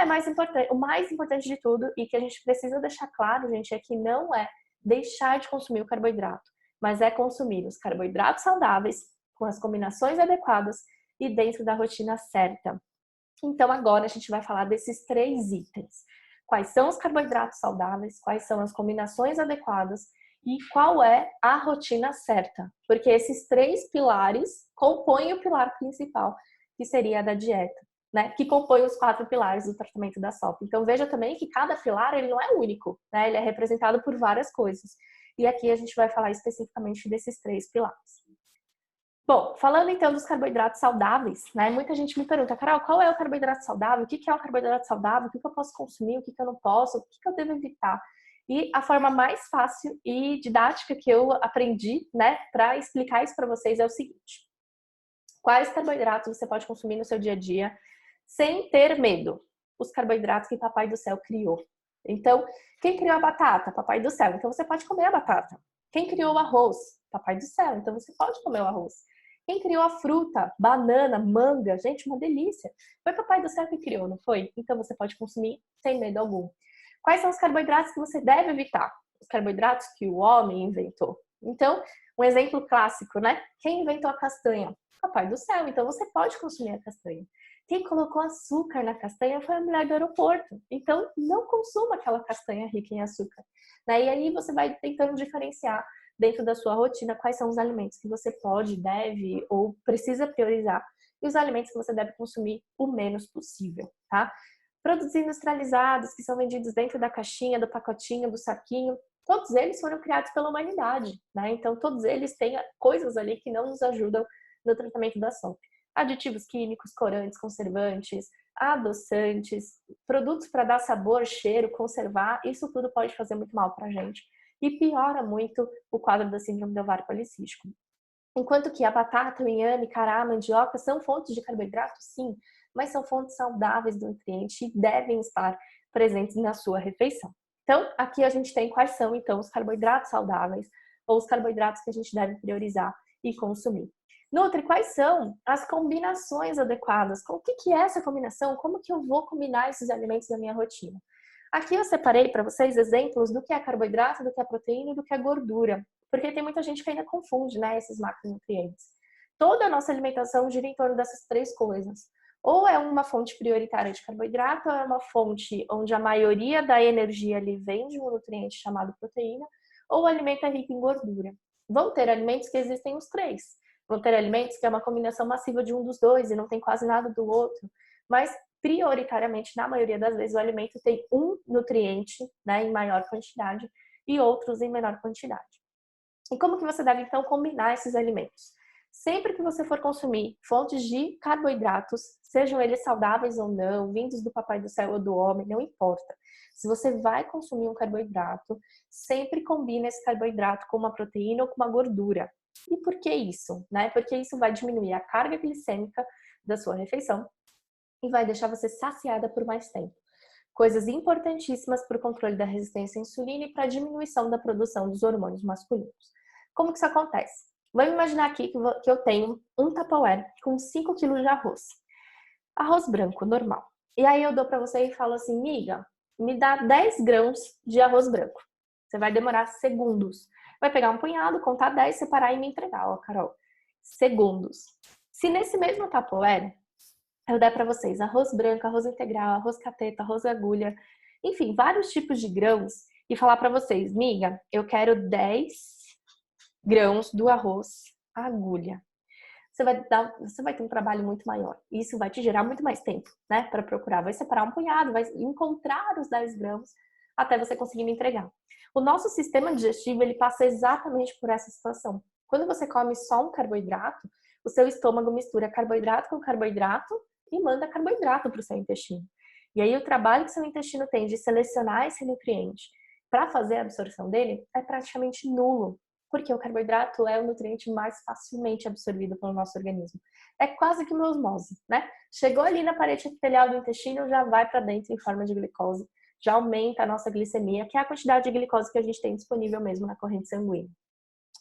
o mais importante de tudo, e que a gente precisa deixar claro, gente, é que não é deixar de consumir o carboidrato, mas é consumir os carboidratos saudáveis, com as combinações adequadas e dentro da rotina certa. Então, agora a gente vai falar desses 3 itens. Quais são os carboidratos saudáveis, quais são as combinações adequadas e qual é a rotina certa. Porque esses 3 pilares compõem o pilar principal, que seria a da dieta, né? Que compõe os 4 pilares do tratamento da SOP. Então, veja também que cada pilar ele não é único, né? Ele é representado por várias coisas. E aqui a gente vai falar especificamente desses 3 pilares. Bom, falando então dos carboidratos saudáveis, né? Muita gente me pergunta, Carol, qual é o carboidrato saudável? O que é um carboidrato saudável? O que eu posso consumir? O que eu não posso? O que eu devo evitar? E a forma mais fácil e didática que eu aprendi, né, para explicar isso para vocês é o seguinte: quais carboidratos você pode consumir no seu dia a dia sem ter medo? Os carboidratos que Papai do Céu criou. Então, quem criou a batata? Papai do Céu. Então você pode comer a batata. Quem criou o arroz? Papai do Céu. Então você pode comer o arroz. Quem criou a fruta? Banana, manga. Gente, uma delícia. Foi Papai do Céu que criou, não foi? Então você pode consumir sem medo algum. Quais são os carboidratos que você deve evitar? Os carboidratos que o homem inventou. Então, um exemplo clássico, né? Quem inventou a castanha? Papai do Céu. Então você pode consumir a castanha. Quem colocou açúcar na castanha foi a mulher do aeroporto. Então não consuma aquela castanha rica em açúcar. E aí você vai tentando diferenciar dentro da sua rotina quais são os alimentos que você pode, deve ou precisa priorizar e os alimentos que você deve consumir o menos possível, tá? Produtos industrializados que são vendidos dentro da caixinha, do pacotinho, do saquinho, todos eles foram criados pela humanidade, né? Então todos eles têm coisas ali que não nos ajudam no tratamento da SOP. Aditivos químicos, corantes, conservantes, adoçantes, produtos para dar sabor, cheiro, conservar, isso tudo pode fazer muito mal para a gente e piora muito o quadro da síndrome do ovário policístico. Enquanto que a batata, o inhame, cará, a mandioca são fontes de carboidrato, sim, mas são fontes saudáveis do nutriente e devem estar presentes na sua refeição. Então, aqui a gente tem quais são, então, os carboidratos saudáveis ou os carboidratos que a gente deve priorizar e consumir. Nutri, quais são as combinações adequadas? O que é essa combinação? Como que eu vou combinar esses alimentos na minha rotina? Aqui eu separei para vocês exemplos do que é carboidrato, do que é proteína e do que é gordura, porque tem muita gente que ainda confunde, né, esses macronutrientes. Toda a nossa alimentação gira em torno dessas três coisas. Ou é uma fonte prioritária de carboidrato, ou é uma fonte onde a maioria da energia ali vem de um nutriente chamado proteína, ou o alimento é rico em gordura. Vão ter alimentos que existem os três. Vão ter alimentos que é uma combinação massiva de um dos dois e não tem quase nada do outro. Mas prioritariamente, na maioria das vezes, o alimento tem um nutriente, né, em maior quantidade e outros em menor quantidade. E como que você deve, então, combinar esses alimentos? Sempre que você for consumir fontes de carboidratos, sejam eles saudáveis ou não, vindos do Papai do Céu ou do homem, não importa. Se você vai consumir um carboidrato, sempre combine esse carboidrato com uma proteína ou com uma gordura. E por que isso? Né? Porque isso vai diminuir a carga glicêmica da sua refeição e vai deixar você saciada por mais tempo. Coisas importantíssimas para o controle da resistência à insulina e para a diminuição da produção dos hormônios masculinos. Como que isso acontece? Vamos imaginar aqui que eu tenho um Tupperware com 5 quilos de arroz. Arroz branco, normal. E aí eu dou para você e falo assim, miga, me dá 10 grãos de arroz branco. Você vai demorar segundos. Vai pegar um punhado, contar 10, separar e me entregar, ó, Carol. Segundos. Se nesse mesmo Tupperware eu der para vocês arroz branco, arroz integral, arroz cateta, arroz agulha, enfim, vários tipos de grãos e falar para vocês, miga, eu quero 10 grãos do arroz agulha. Você vai ter um trabalho muito maior. Isso vai te gerar muito mais tempo, né, para procurar. Vai separar um punhado, vai encontrar os 10 grãos até você conseguir me entregar. O nosso sistema digestivo, ele passa exatamente por essa situação. Quando você come só um carboidrato, o seu estômago mistura carboidrato com carboidrato e manda carboidrato para o seu intestino. E aí o trabalho que seu intestino tem de selecionar esse nutriente para fazer a absorção dele é praticamente nulo, porque o carboidrato é o nutriente mais facilmente absorvido pelo nosso organismo. É quase que uma osmose, né? Chegou ali na parede epitelial do intestino, já vai para dentro em forma de glicose, já aumenta a nossa glicemia, que é a quantidade de glicose que a gente tem disponível mesmo na corrente sanguínea.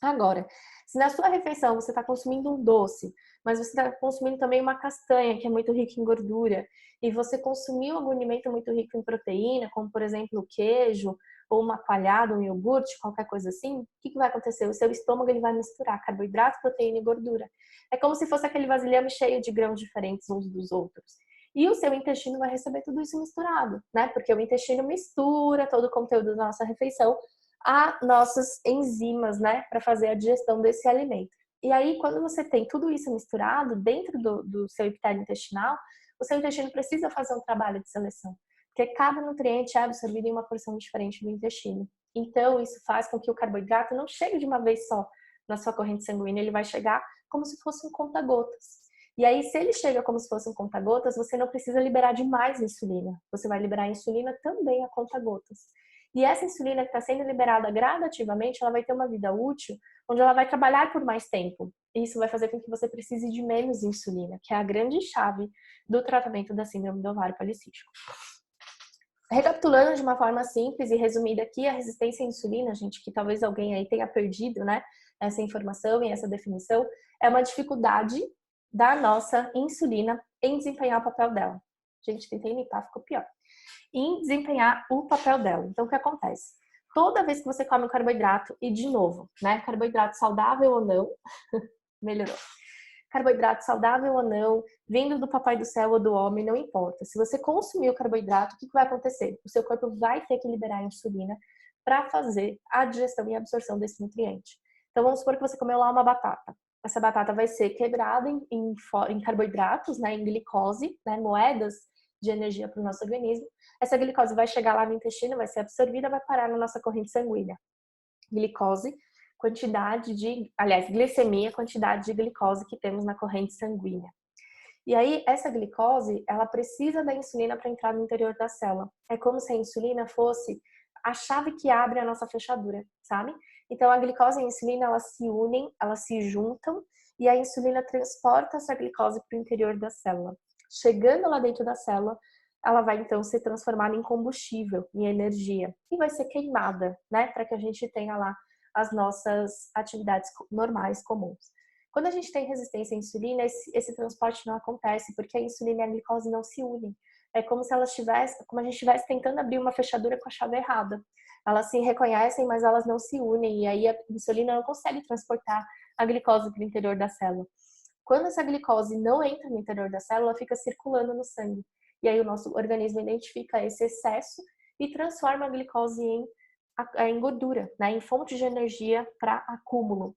Agora, se na sua refeição você está consumindo um doce, mas você está consumindo também uma castanha, que é muito rica em gordura, e você consumiu algum alimento muito rico em proteína, como por exemplo o queijo, ou uma coalhada, um iogurte, qualquer coisa assim, o que vai acontecer? O seu estômago ele vai misturar carboidrato, proteína e gordura. É como se fosse aquele vasilhame cheio de grãos diferentes uns dos outros. E o seu intestino vai receber tudo isso misturado, né? Porque o intestino mistura todo o conteúdo da nossa refeição a nossas enzimas, né, para fazer a digestão desse alimento. E aí, quando você tem tudo isso misturado dentro do seu epitélio intestinal, o seu intestino precisa fazer um trabalho de seleção, porque cada nutriente é absorvido em uma porção diferente do intestino. Então, isso faz com que o carboidrato não chegue de uma vez só na sua corrente sanguínea, ele vai chegar como se fosse um conta-gotas. E aí, se ele chega como se fosse um conta-gotas, você não precisa liberar demais insulina. Você vai liberar a insulina também a conta-gotas. E essa insulina que está sendo liberada gradativamente, ela vai ter uma vida útil, onde ela vai trabalhar por mais tempo. E isso vai fazer com que você precise de menos insulina, que é a grande chave do tratamento da síndrome do ovário policístico. Recapitulando de uma forma simples e resumida aqui, a resistência à insulina, gente, que talvez alguém aí tenha perdido, né, essa informação e essa definição, é uma dificuldade da nossa insulina em desempenhar o papel dela. Gente, tentei imitar, ficou pior. Em desempenhar o papel dela. Então, o que acontece? Toda vez que você come um carboidrato, e de novo, né, carboidrato saudável ou não, melhorou. Carboidrato saudável ou não, vindo do papai do céu ou do homem, não importa. Se você consumir o carboidrato, o que vai acontecer? O seu corpo vai ter que liberar a insulina para fazer a digestão e a absorção desse nutriente. Então, vamos supor que você comeu lá uma batata. Essa batata vai ser quebrada em carboidratos, né, em glicose, né, moedas de energia para o nosso organismo. Essa glicose vai chegar lá no intestino, vai ser absorvida, vai parar na nossa corrente sanguínea. Glicose, glicemia, quantidade de glicose que temos na corrente sanguínea. E aí, essa glicose, ela precisa da insulina para entrar no interior da célula. É como se a insulina fosse a chave que abre a nossa fechadura, sabe? Então, a glicose e a insulina, elas se unem, elas se juntam, e a insulina transporta essa glicose para o interior da célula. Chegando lá dentro da célula, ela vai então ser transformada em combustível, em energia, e vai ser queimada, né? Para que a gente tenha lá as nossas atividades normais, comuns. Quando a gente tem resistência à insulina, esse transporte não acontece, porque a insulina e a glicose não se unem. É como se como a gente estivesse tentando abrir uma fechadura com a chave errada. Elas se reconhecem, mas elas não se unem, e aí a insulina não consegue transportar a glicose para o interior da célula. Quando essa glicose não entra no interior da célula, fica circulando no sangue. E aí o nosso organismo identifica esse excesso e transforma a glicose em gordura, né, em fonte de energia para acúmulo.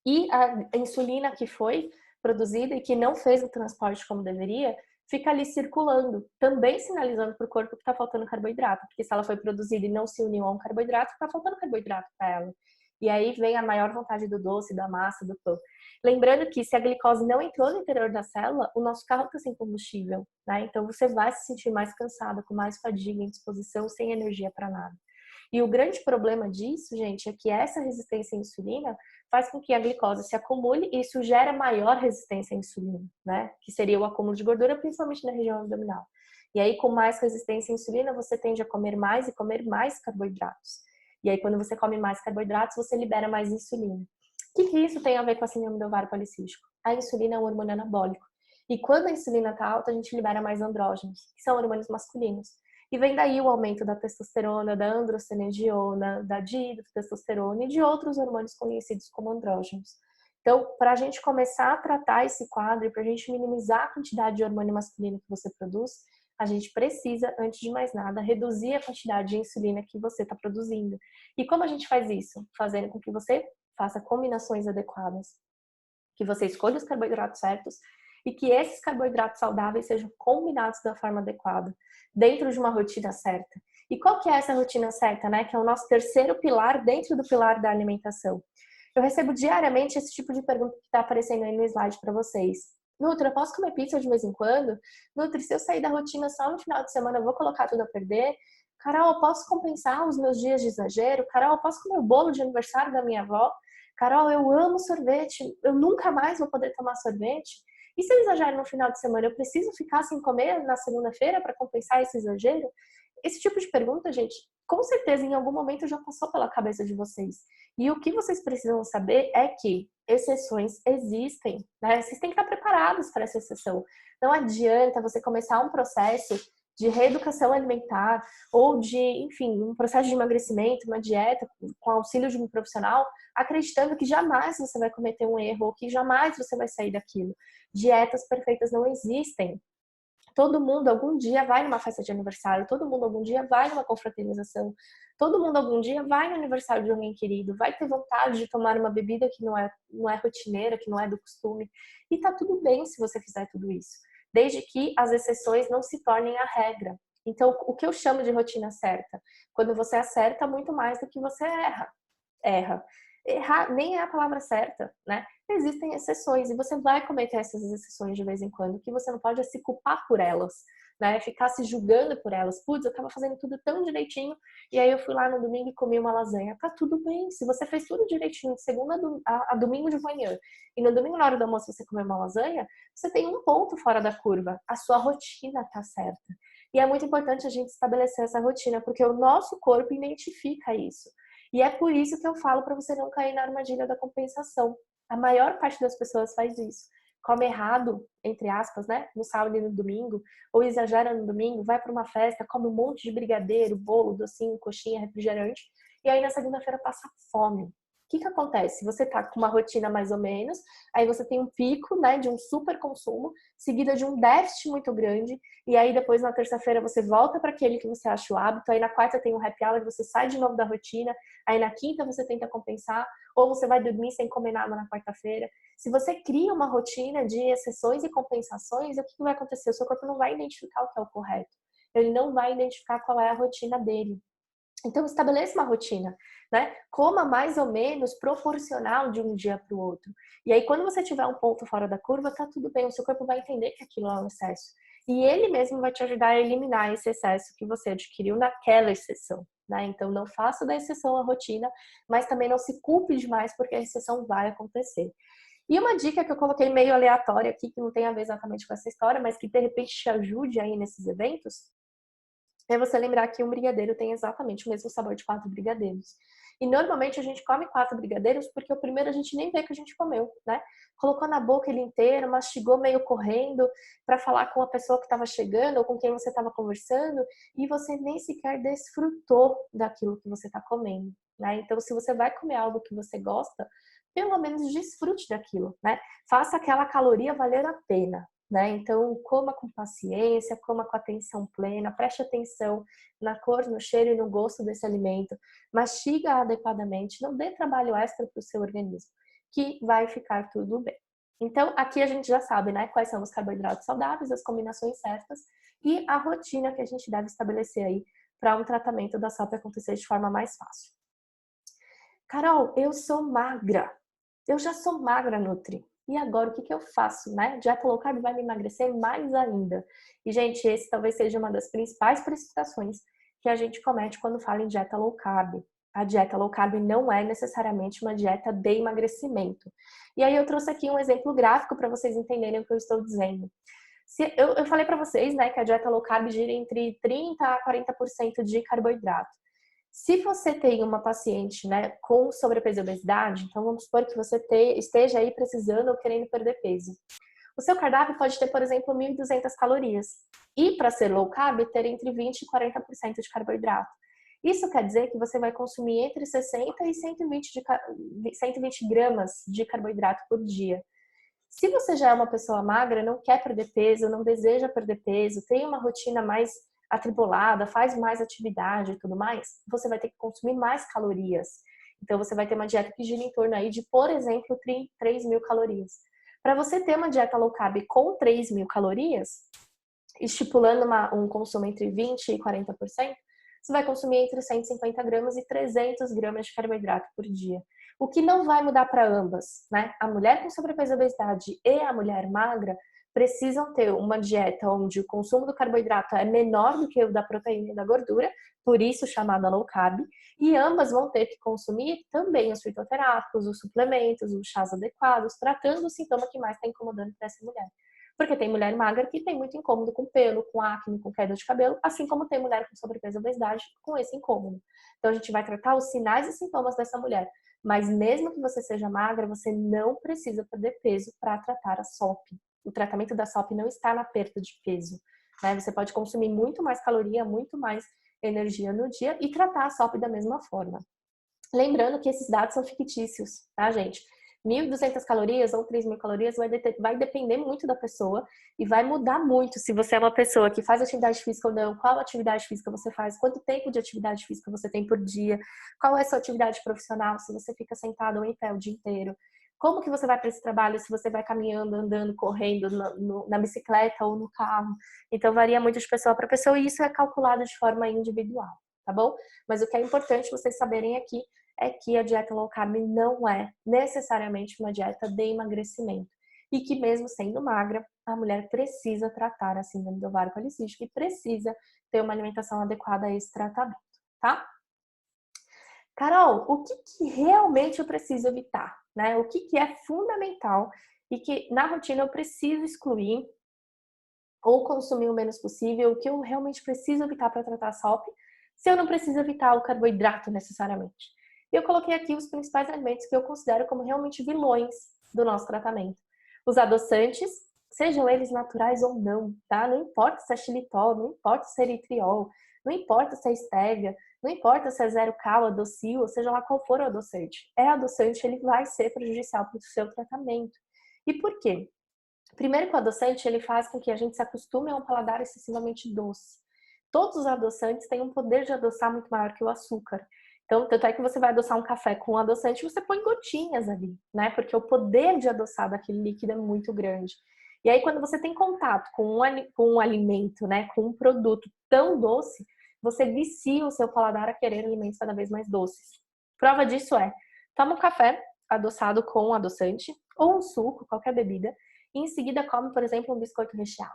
E a insulina que foi produzida e que não fez o transporte como deveria, fica ali circulando, também sinalizando para o corpo que está faltando carboidrato, porque se ela foi produzida e não se uniu a um carboidrato, está faltando carboidrato para ela. E aí vem a maior vontade do doce, da massa, do pão. Lembrando que se a glicose não entrou no interior da célula, o nosso carro está sem combustível, né? Então você vai se sentir mais cansada, com mais fadiga, indisposição, sem energia para nada. E o grande problema disso, gente, é que essa resistência à insulina faz com que a glicose se acumule e isso gera maior resistência à insulina, né? Que seria o acúmulo de gordura, principalmente na região abdominal. E aí, com mais resistência à insulina, você tende a comer mais e comer mais carboidratos. E aí, quando você come mais carboidratos, você libera mais insulina. O que isso tem a ver com a síndrome do ovário policístico? A insulina é um hormônio anabólico. E quando a insulina está alta, a gente libera mais andrógenos, que são hormônios masculinos. E vem daí o aumento da testosterona, da androstenediona, da dihidrotestosterona e de outros hormônios conhecidos como andrógenos. Então, para a gente começar a tratar esse quadro, para a gente minimizar a quantidade de hormônio masculino que você produz, a gente precisa, antes de mais nada, reduzir a quantidade de insulina que você está produzindo. E como a gente faz isso? Fazendo com que você faça combinações adequadas, que você escolha os carboidratos certos e que esses carboidratos saudáveis sejam combinados da forma adequada, dentro de uma rotina certa. E qual que é essa rotina certa, né? Que é o nosso terceiro pilar dentro do pilar da alimentação. Eu recebo diariamente esse tipo de pergunta que está aparecendo aí no slide para vocês. Nutri, eu posso comer pizza de vez em quando? Nutri, se eu sair da rotina só no final de semana, eu vou colocar tudo a perder? Carol, eu posso compensar os meus dias de exagero? Carol, eu posso comer o bolo de aniversário da minha avó? Carol, eu amo sorvete, eu nunca mais vou poder tomar sorvete? E se eu exagero no final de semana, eu preciso ficar sem comer na segunda-feira para compensar esse exagero? Esse tipo de pergunta, gente, com certeza em algum momento já passou pela cabeça de vocês. E o que vocês precisam saber é que exceções existem, né? Vocês têm que estar preparados para essa exceção. Não adianta você começar um processo de reeducação alimentar ou de, enfim, um processo de emagrecimento, uma dieta com auxílio de um profissional, acreditando que jamais você vai cometer um erro ou que jamais você vai sair daquilo. Dietas perfeitas não existem. Todo mundo algum dia vai numa festa de aniversário, todo mundo algum dia vai numa confraternização, todo mundo algum dia vai no aniversário de alguém querido, vai ter vontade de tomar uma bebida que não é rotineira, que não é do costume. E tá tudo bem se você fizer tudo isso, desde que as exceções não se tornem a regra. Então, o que eu chamo de rotina certa? Quando você acerta muito mais do que você erra. errar nem é a palavra certa, né? Existem exceções e você vai cometer essas exceções de vez em quando, o que você não pode é se culpar por elas, né? Ficar se julgando por elas. Putz, eu tava fazendo tudo tão direitinho e aí eu fui lá no domingo e comi uma lasanha. Tá tudo bem, se você fez tudo direitinho de segunda a domingo de manhã e no domingo na hora do almoço você comeu uma lasanha, você tem um ponto fora da curva. A sua rotina tá certa. E é muito importante a gente estabelecer essa rotina, porque o nosso corpo identifica isso. E é por isso que eu falo para você não cair na armadilha da compensação. A maior parte das pessoas faz isso. Come errado, entre aspas, né? No sábado e no domingo, ou exagera no domingo, vai para uma festa, come um monte de brigadeiro, bolo, docinho, coxinha, refrigerante, e aí na segunda-feira passa fome. O que acontece? Você tá com uma rotina mais ou menos, aí você tem um pico, né, de um super consumo, seguida de um déficit muito grande, e aí depois na terça-feira você volta para aquele que você acha o hábito, aí na quarta tem um happy hour, você sai de novo da rotina, aí na quinta você tenta compensar, ou você vai dormir sem comer nada na quarta-feira. Se você cria uma rotina de exceções e compensações, o que vai acontecer? O seu corpo não vai identificar o que é o correto. Ele não vai identificar qual é a rotina dele. Então, estabeleça uma rotina, né? Coma mais ou menos proporcional de um dia para o outro. E aí, quando você tiver um ponto fora da curva, tá tudo bem, o seu corpo vai entender que aquilo é um excesso. E ele mesmo vai te ajudar a eliminar esse excesso que você adquiriu naquela exceção, né? Então, não faça da exceção a rotina, mas também não se culpe demais, porque a exceção vai acontecer. E uma dica que eu coloquei meio aleatória aqui, que não tem a ver exatamente com essa história, mas que de repente te ajude aí nesses eventos, é você lembrar que um brigadeiro tem exatamente o mesmo sabor de 4 brigadeiros. E normalmente a gente come 4 brigadeiros porque o primeiro a gente nem vê que a gente comeu, né? Colocou na boca ele inteiro, mastigou meio correndo para falar com a pessoa que estava chegando ou com quem você estava conversando e você nem sequer desfrutou daquilo que você está comendo, né? Então, se você vai comer algo que você gosta, pelo menos desfrute daquilo, né? Faça aquela caloria valer a pena, né? Então, coma com paciência, coma com atenção plena, preste atenção na cor, no cheiro e no gosto desse alimento, mastiga adequadamente, não dê trabalho extra para o seu organismo, que vai ficar tudo bem. Então, aqui a gente já sabe, né, quais são os carboidratos saudáveis, as combinações certas e a rotina que a gente deve estabelecer aí para um tratamento da SOP acontecer de forma mais fácil. Carol, eu sou magra. Eu já sou magra, Nutri. E agora, o que eu faço, né? Dieta low carb vai me emagrecer mais ainda. E, gente, esse talvez seja uma das principais precipitações que a gente comete quando fala em dieta low carb. A dieta low carb não é necessariamente uma dieta de emagrecimento. E aí eu trouxe aqui um exemplo gráfico para vocês entenderem o que eu estou dizendo. Eu falei para vocês, né, que a dieta low carb gira entre 30% a 40% de carboidrato. Se você tem uma paciente, né, com sobrepeso e obesidade, então vamos supor que você esteja aí precisando ou querendo perder peso. O seu cardápio pode ter, por exemplo, 1.200 calorias. E para ser low carb, ter entre 20% e 40% de carboidrato. Isso quer dizer que você vai consumir entre 60 e 120 gramas de carboidrato por dia. Se você já é uma pessoa magra, não quer perder peso, não deseja perder peso, tem uma rotina mais atribulada, faz mais atividade e tudo mais, você vai ter que consumir mais calorias. Então, você vai ter uma dieta que gira em torno aí de, por exemplo, 3.000 calorias. Para você ter uma dieta low carb com 3.000 calorias, estipulando um consumo entre 20% e 40%, você vai consumir entre 150 gramas e 300 gramas de carboidrato por dia. O que não vai mudar para ambas, né? A mulher com sobrepeso e obesidade e a mulher magra precisam ter uma dieta onde o consumo do carboidrato é menor do que o da proteína e da gordura, por isso chamada low carb, e ambas vão ter que consumir também os fitoterápicos, os suplementos, os chás adequados, tratando o sintoma que mais está incomodando para essa mulher. Porque tem mulher magra que tem muito incômodo com pelo, com acne, com queda de cabelo, assim como tem mulher com sobrepeso e obesidade com esse incômodo. Então a gente vai tratar os sinais e sintomas dessa mulher. Mas mesmo que você seja magra, você não precisa perder peso para tratar a SOP. O tratamento da SOP não está na perda de peso, né? Você pode consumir muito mais caloria, muito mais energia no dia e tratar a SOP da mesma forma. Lembrando que esses dados são fictícios, tá, gente? 1.200 calorias ou 3.000 calorias vai depender muito da pessoa e vai mudar muito se você é uma pessoa que faz atividade física ou não, qual atividade física você faz, quanto tempo de atividade física você tem por dia, qual é a sua atividade profissional, se você fica sentado ou em pé o dia inteiro, como que você vai para esse trabalho, se você vai caminhando, andando, correndo, na bicicleta ou no carro. Então varia muito de pessoa para pessoa e isso é calculado de forma individual, tá bom? Mas o que é importante vocês saberem aqui é que a dieta low carb não é necessariamente uma dieta de emagrecimento. E que mesmo sendo magra, a mulher precisa tratar a síndrome do ovário policístico e precisa ter uma alimentação adequada a esse tratamento, tá? Carol, o que realmente eu preciso evitar, né? O que é fundamental e que na rotina eu preciso excluir ou consumir o menos possível, o que eu realmente preciso evitar para tratar a SOP, se eu não preciso evitar o carboidrato necessariamente. Eu coloquei aqui os principais alimentos que eu considero como realmente vilões do nosso tratamento. Os adoçantes, sejam eles naturais ou não, tá? Não importa se é xilitol, não importa se é eritriol, não importa se é estévia, não importa se é zero cal, adocil, ou seja lá qual for o adoçante. É adoçante, ele vai ser prejudicial para o seu tratamento. E por quê? Primeiro que o adoçante, ele faz com que a gente se acostume a um paladar excessivamente doce. Todos os adoçantes têm um poder de adoçar muito maior que o açúcar. Então, tanto é que você vai adoçar um café com adoçante, você põe gotinhas ali, né? Porque o poder de adoçar daquele líquido é muito grande. E aí, quando você tem contato com um alimento, né? Com um produto tão doce, você vicia o seu paladar a querer alimentos cada vez mais doces. Prova disso é, toma um café adoçado com adoçante, ou um suco, qualquer bebida, e em seguida come, por exemplo, um biscoito recheado.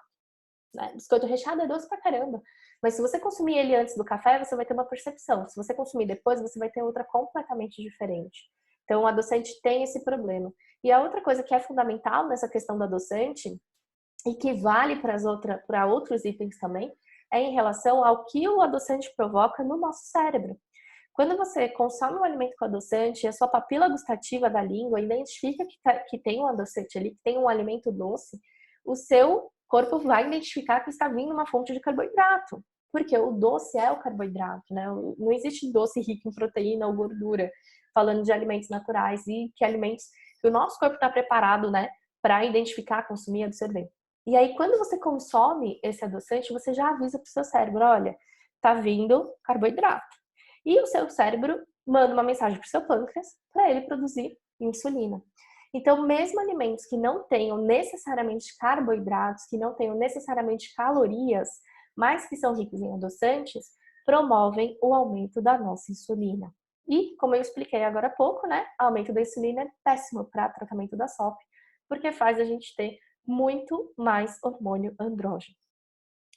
Né? Biscoito recheado é doce pra caramba, mas se você consumir ele antes do café, você vai ter uma percepção. Se você consumir depois, você vai ter outra completamente diferente. Então, o adoçante tem esse problema. E a outra coisa que é fundamental nessa questão do adoçante, e que vale para outros itens também, é em relação ao que o adoçante provoca no nosso cérebro. Quando você consome um alimento com adoçante, a sua papila gustativa da língua identifica que tem um adoçante ali, que tem um alimento doce, o seu corpo vai identificar que está vindo uma fonte de carboidrato. Porque o doce é o carboidrato, né? Não existe doce rico em proteína ou gordura, falando de alimentos naturais e que alimentos que o nosso corpo está preparado, né, para identificar, consumir e absorver. E aí, quando você consome esse adoçante, você já avisa para o seu cérebro, olha, tá vindo carboidrato. E o seu cérebro manda uma mensagem para o seu pâncreas para ele produzir insulina. Então, mesmo alimentos que não tenham necessariamente carboidratos, que não tenham necessariamente calorias, mas que são ricos em adoçantes, promovem o aumento da nossa insulina. E, como eu expliquei agora há pouco, né, aumento da insulina é péssimo para tratamento da SOP, porque faz a gente ter muito mais hormônio andrógeno.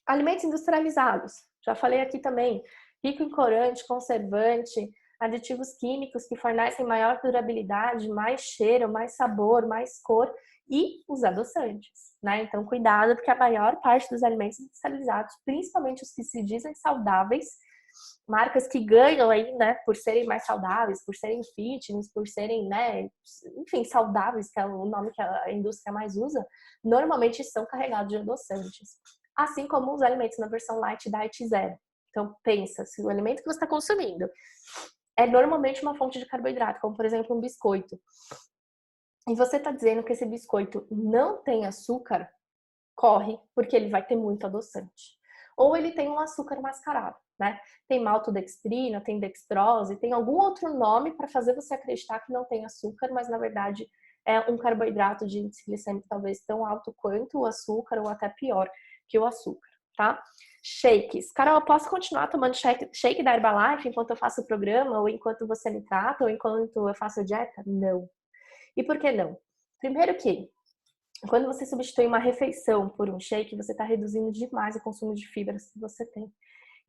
Alimentos industrializados, já falei aqui também, rico em corante, conservante, aditivos químicos que fornecem maior durabilidade, mais cheiro, mais sabor, mais cor e os adoçantes, né? Então, cuidado, porque a maior parte dos alimentos industrializados, principalmente os que se dizem saudáveis, marcas que ganham aí, né, por serem mais saudáveis, por serem fitness, por serem, né, enfim, saudáveis, que é o nome que a indústria mais usa, normalmente são carregados de adoçantes. Assim como os alimentos na versão light, diet zero. Então, pensa, se o alimento que você está consumindo é normalmente uma fonte de carboidrato, como por exemplo um biscoito, e você está dizendo que esse biscoito não tem açúcar, corre, porque ele vai ter muito adoçante. Ou ele tem um açúcar mascarado, né? Tem maltodextrina, tem dextrose, tem algum outro nome para fazer você acreditar que não tem açúcar, mas na verdade é um carboidrato de índice glicêmico talvez tão alto quanto o açúcar ou até pior que o açúcar, tá? Shakes. Carol, eu posso continuar tomando shake da Herbalife enquanto eu faço o programa, ou enquanto você me trata, ou enquanto eu faço a dieta? Não. E por que não? Primeiro que quando você substitui uma refeição por um shake, você está reduzindo demais o consumo de fibras que você tem.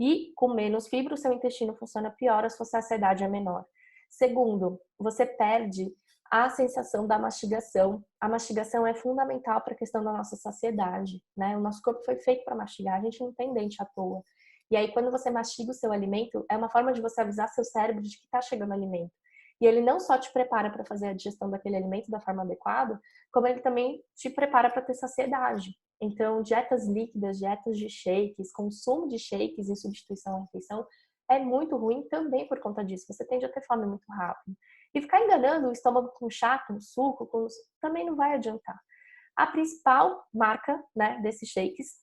E com menos fibra, o seu intestino funciona pior, a sua saciedade é menor. Segundo, você perde a sensação da mastigação. A mastigação é fundamental para a questão da nossa saciedade, né? O nosso corpo foi feito para mastigar, a gente não tem dente à toa. E aí, quando você mastiga o seu alimento, é uma forma de você avisar seu cérebro de que está chegando alimento. E ele não só te prepara para fazer a digestão daquele alimento da forma adequada, como ele também te prepara para ter saciedade. Então, dietas líquidas, dietas de shakes, consumo de shakes em substituição à refeição é muito ruim também por conta disso. Você tende a ter fome muito rápido. E ficar enganando o estômago com chá, com suco, também não vai adiantar. A principal marca, né, desses shakes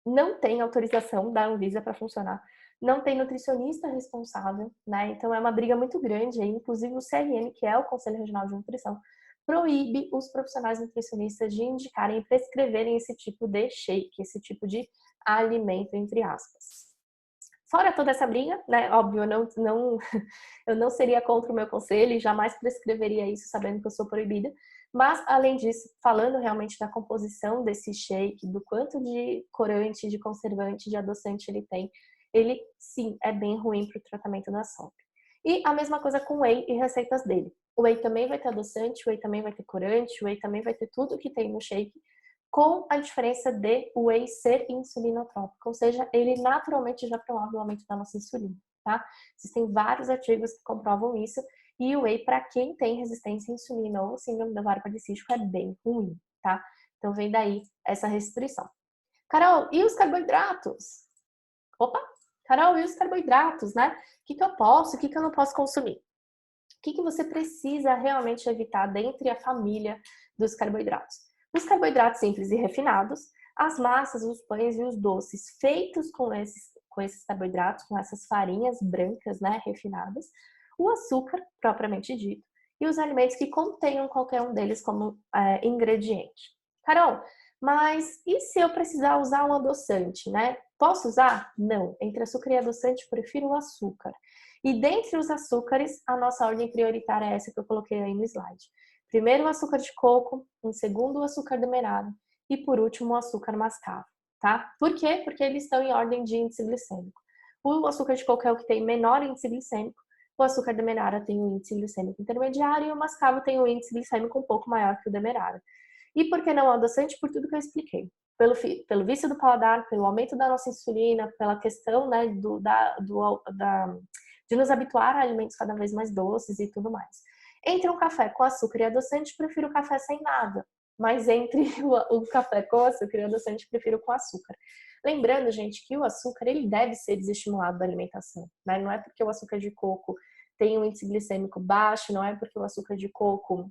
não tem autorização da Anvisa para funcionar. Não tem nutricionista responsável, né? Então é uma briga muito grande aí. Inclusive o CRN, que é o Conselho Regional de Nutrição, proíbe os profissionais nutricionistas de indicarem e prescreverem esse tipo de shake, esse tipo de alimento, entre aspas. Fora toda essa briga, né? Óbvio, eu não seria contra o meu conselho e jamais prescreveria isso sabendo que eu sou proibida. Mas, além disso, falando realmente da composição desse shake, do quanto de corante, de conservante, de adoçante ele tem, ele sim é bem ruim para o tratamento da SOP. E a mesma coisa com o whey e receitas dele. O whey também vai ter adoçante, o whey também vai ter corante, o whey também vai ter tudo que tem no shake, com a diferença de o whey ser insulinotrópico, ou seja, ele naturalmente já promove o aumento da nossa insulina, tá? Existem vários artigos que comprovam isso, e o whey, para quem tem resistência à insulina ou síndrome do ovário policístico, é bem ruim, tá? Então vem daí essa restrição. Carol, e os carboidratos? Opa! Carol, e os carboidratos, né? O que eu posso, o que eu não posso consumir? O que você precisa realmente evitar dentre a família dos carboidratos? Os carboidratos simples e refinados, as massas, os pães e os doces feitos com esses carboidratos, com essas farinhas brancas, né, refinadas, o açúcar, propriamente dito, e os alimentos que contenham qualquer um deles como ingrediente. Carol, mas e se eu precisar usar um adoçante, né? Posso usar? Não. Entre açúcar e adoçante, prefiro o açúcar. E dentre os açúcares, a nossa ordem prioritária é essa que eu coloquei aí no slide. Primeiro o açúcar de coco, em segundo o açúcar demerara e por último o açúcar mascavo, tá? Por quê? Porque eles estão em ordem de índice glicêmico. O açúcar de coco é o que tem menor índice glicêmico, o açúcar demerara tem um índice glicêmico intermediário e o mascavo tem um índice glicêmico um pouco maior que o demerara. E por que não o adoçante? Por tudo que eu expliquei. Pelo vício do paladar, pelo aumento da nossa insulina, pela questão, né, de nos habituar a alimentos cada vez mais doces e tudo mais. Entre um café com açúcar e adoçante, prefiro o café sem nada. Mas entre o café com açúcar e adoçante, prefiro com açúcar. Lembrando, gente, que o açúcar ele deve ser desestimulado da alimentação, né? Não é porque o açúcar de coco tem um índice glicêmico baixo, não é porque o açúcar de coco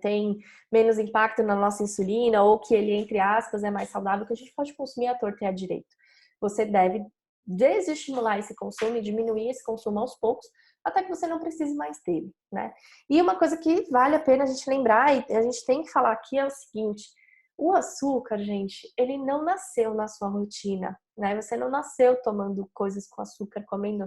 tem menos impacto na nossa insulina ou que ele, entre aspas, é mais saudável, que a gente pode consumir à torta e à direito. Você deve desestimular esse consumo e diminuir esse consumo aos poucos, até que você não precise mais dele, né? E uma coisa que vale a pena a gente lembrar, e a gente tem que falar aqui, é o seguinte: o açúcar, gente, ele não nasceu na sua rotina, né? Você não nasceu tomando coisas com açúcar, comendo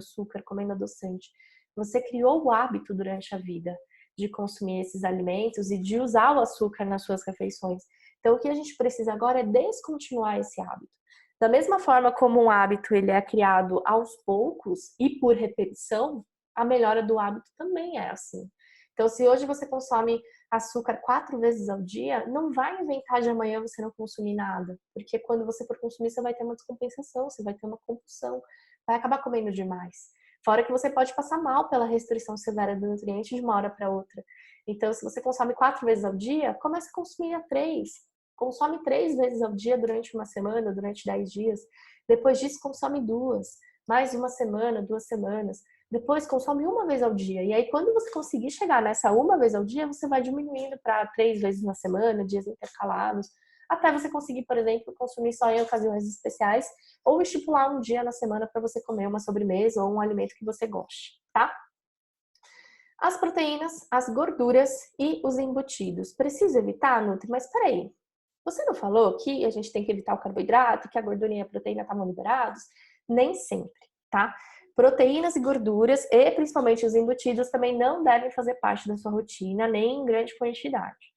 adoçante. Você criou o hábito durante a vida de consumir esses alimentos e de usar o açúcar nas suas refeições. Então, o que a gente precisa agora é descontinuar esse hábito. Da mesma forma como um hábito ele é criado aos poucos e por repetição, a melhora do hábito também é assim. Então, se hoje você consome açúcar 4 vezes ao dia, não vai inventar de amanhã você não consumir nada. Porque quando você for consumir, você vai ter uma descompensação, você vai ter uma compulsão, vai acabar comendo demais. Fora que você pode passar mal pela restrição severa do nutriente de uma hora para outra. Então, se você consome 4 vezes ao dia, comece a consumir a 3. Consome 3 vezes ao dia durante uma semana, durante 10 dias. Depois disso, consome 2. Mais uma semana, 2 semanas. Depois, consome 1 vez ao dia. E aí, quando você conseguir chegar nessa 1 vez ao dia, você vai diminuindo para 3 vezes na semana, dias intercalados, até você conseguir, por exemplo, consumir só em ocasiões especiais ou estipular um dia na semana para você comer uma sobremesa ou um alimento que você goste, tá? As proteínas, as gorduras e os embutidos. Precisa evitar, Nutri? Mas peraí, você não falou que a gente tem que evitar o carboidrato, que a gordura e a proteína estavam liberados? Nem sempre, tá? Proteínas e gorduras, e principalmente os embutidos, também não devem fazer parte da sua rotina, nem em grande quantidade.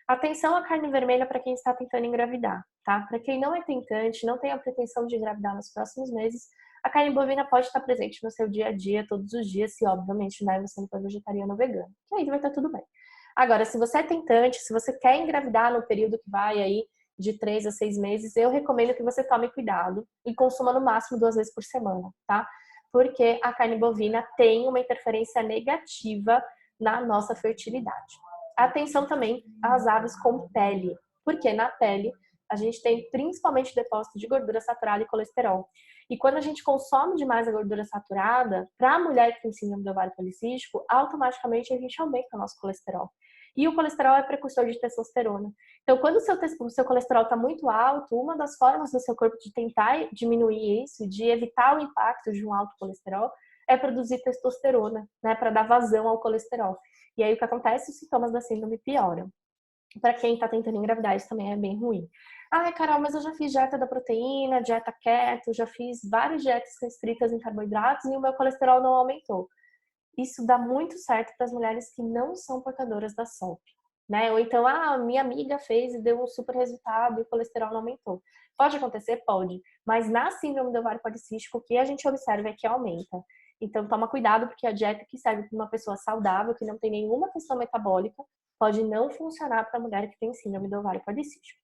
Atenção à carne vermelha para quem está tentando engravidar, tá? Para quem não é tentante, não tem a pretensão de engravidar nos próximos meses, a carne bovina pode estar presente no seu dia a dia, todos os dias, se obviamente, né, você não for vegetariano ou vegano. Que aí vai estar tudo bem. Agora, se você é tentante, se você quer engravidar no período que vai aí de 3 a 6 meses, eu recomendo que você tome cuidado e consuma no máximo 2 vezes por semana, tá? Porque a carne bovina tem uma interferência negativa na nossa fertilidade. Atenção também às aves com pele, porque na pele a gente tem principalmente depósito de gordura saturada e colesterol. E quando a gente consome demais a gordura saturada, para a mulher que tem síndrome do ovário policístico, automaticamente a gente aumenta o nosso colesterol. E o colesterol é precursor de testosterona. Então, quando o seu colesterol está muito alto, uma das formas do seu corpo de tentar diminuir isso, de evitar o impacto de um alto colesterol, é produzir testosterona, né, para dar vazão ao colesterol. E aí o que acontece? Os sintomas da síndrome pioram. Para quem está tentando engravidar, isso também é bem ruim. Ai, Carol, mas eu já fiz dieta da proteína, dieta keto, já fiz várias dietas restritas em carboidratos e o meu colesterol não aumentou. Isso dá muito certo para as mulheres que não são portadoras da SOP, né? Ou então, minha amiga fez e deu um super resultado e o colesterol não aumentou. Pode acontecer? Pode. Mas na síndrome do ovário policístico, o que a gente observa é que aumenta. Então, toma cuidado, porque a dieta que serve para uma pessoa saudável, que não tem nenhuma questão metabólica, pode não funcionar para a mulher que tem síndrome do ovário policístico.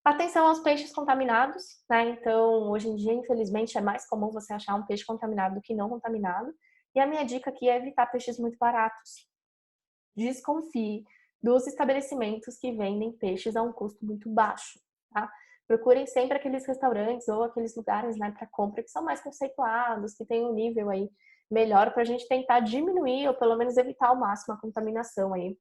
Atenção aos peixes contaminados, né? Então, hoje em dia, infelizmente, é mais comum você achar um peixe contaminado do que não contaminado. E a minha dica aqui é evitar peixes muito baratos. Desconfie dos estabelecimentos que vendem peixes a um custo muito baixo, tá? Procurem sempre aqueles restaurantes ou aqueles lugares, né, para compra que são mais conceituados, que têm um nível aí melhor para a gente tentar diminuir ou pelo menos evitar ao máximo a contaminação aí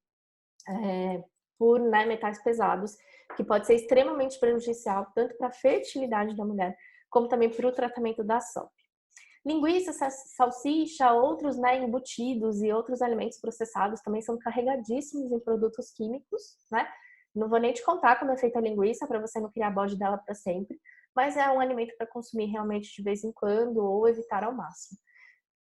por, né, metais pesados, que pode ser extremamente prejudicial tanto para a fertilidade da mulher como também para o tratamento da SOP. Linguiça, salsicha, outros, né, embutidos e outros alimentos processados também são carregadíssimos em produtos químicos, né? Não vou nem te contar como é feita a linguiça para você não criar bode dela para sempre, mas é um alimento para consumir realmente de vez em quando ou evitar ao máximo.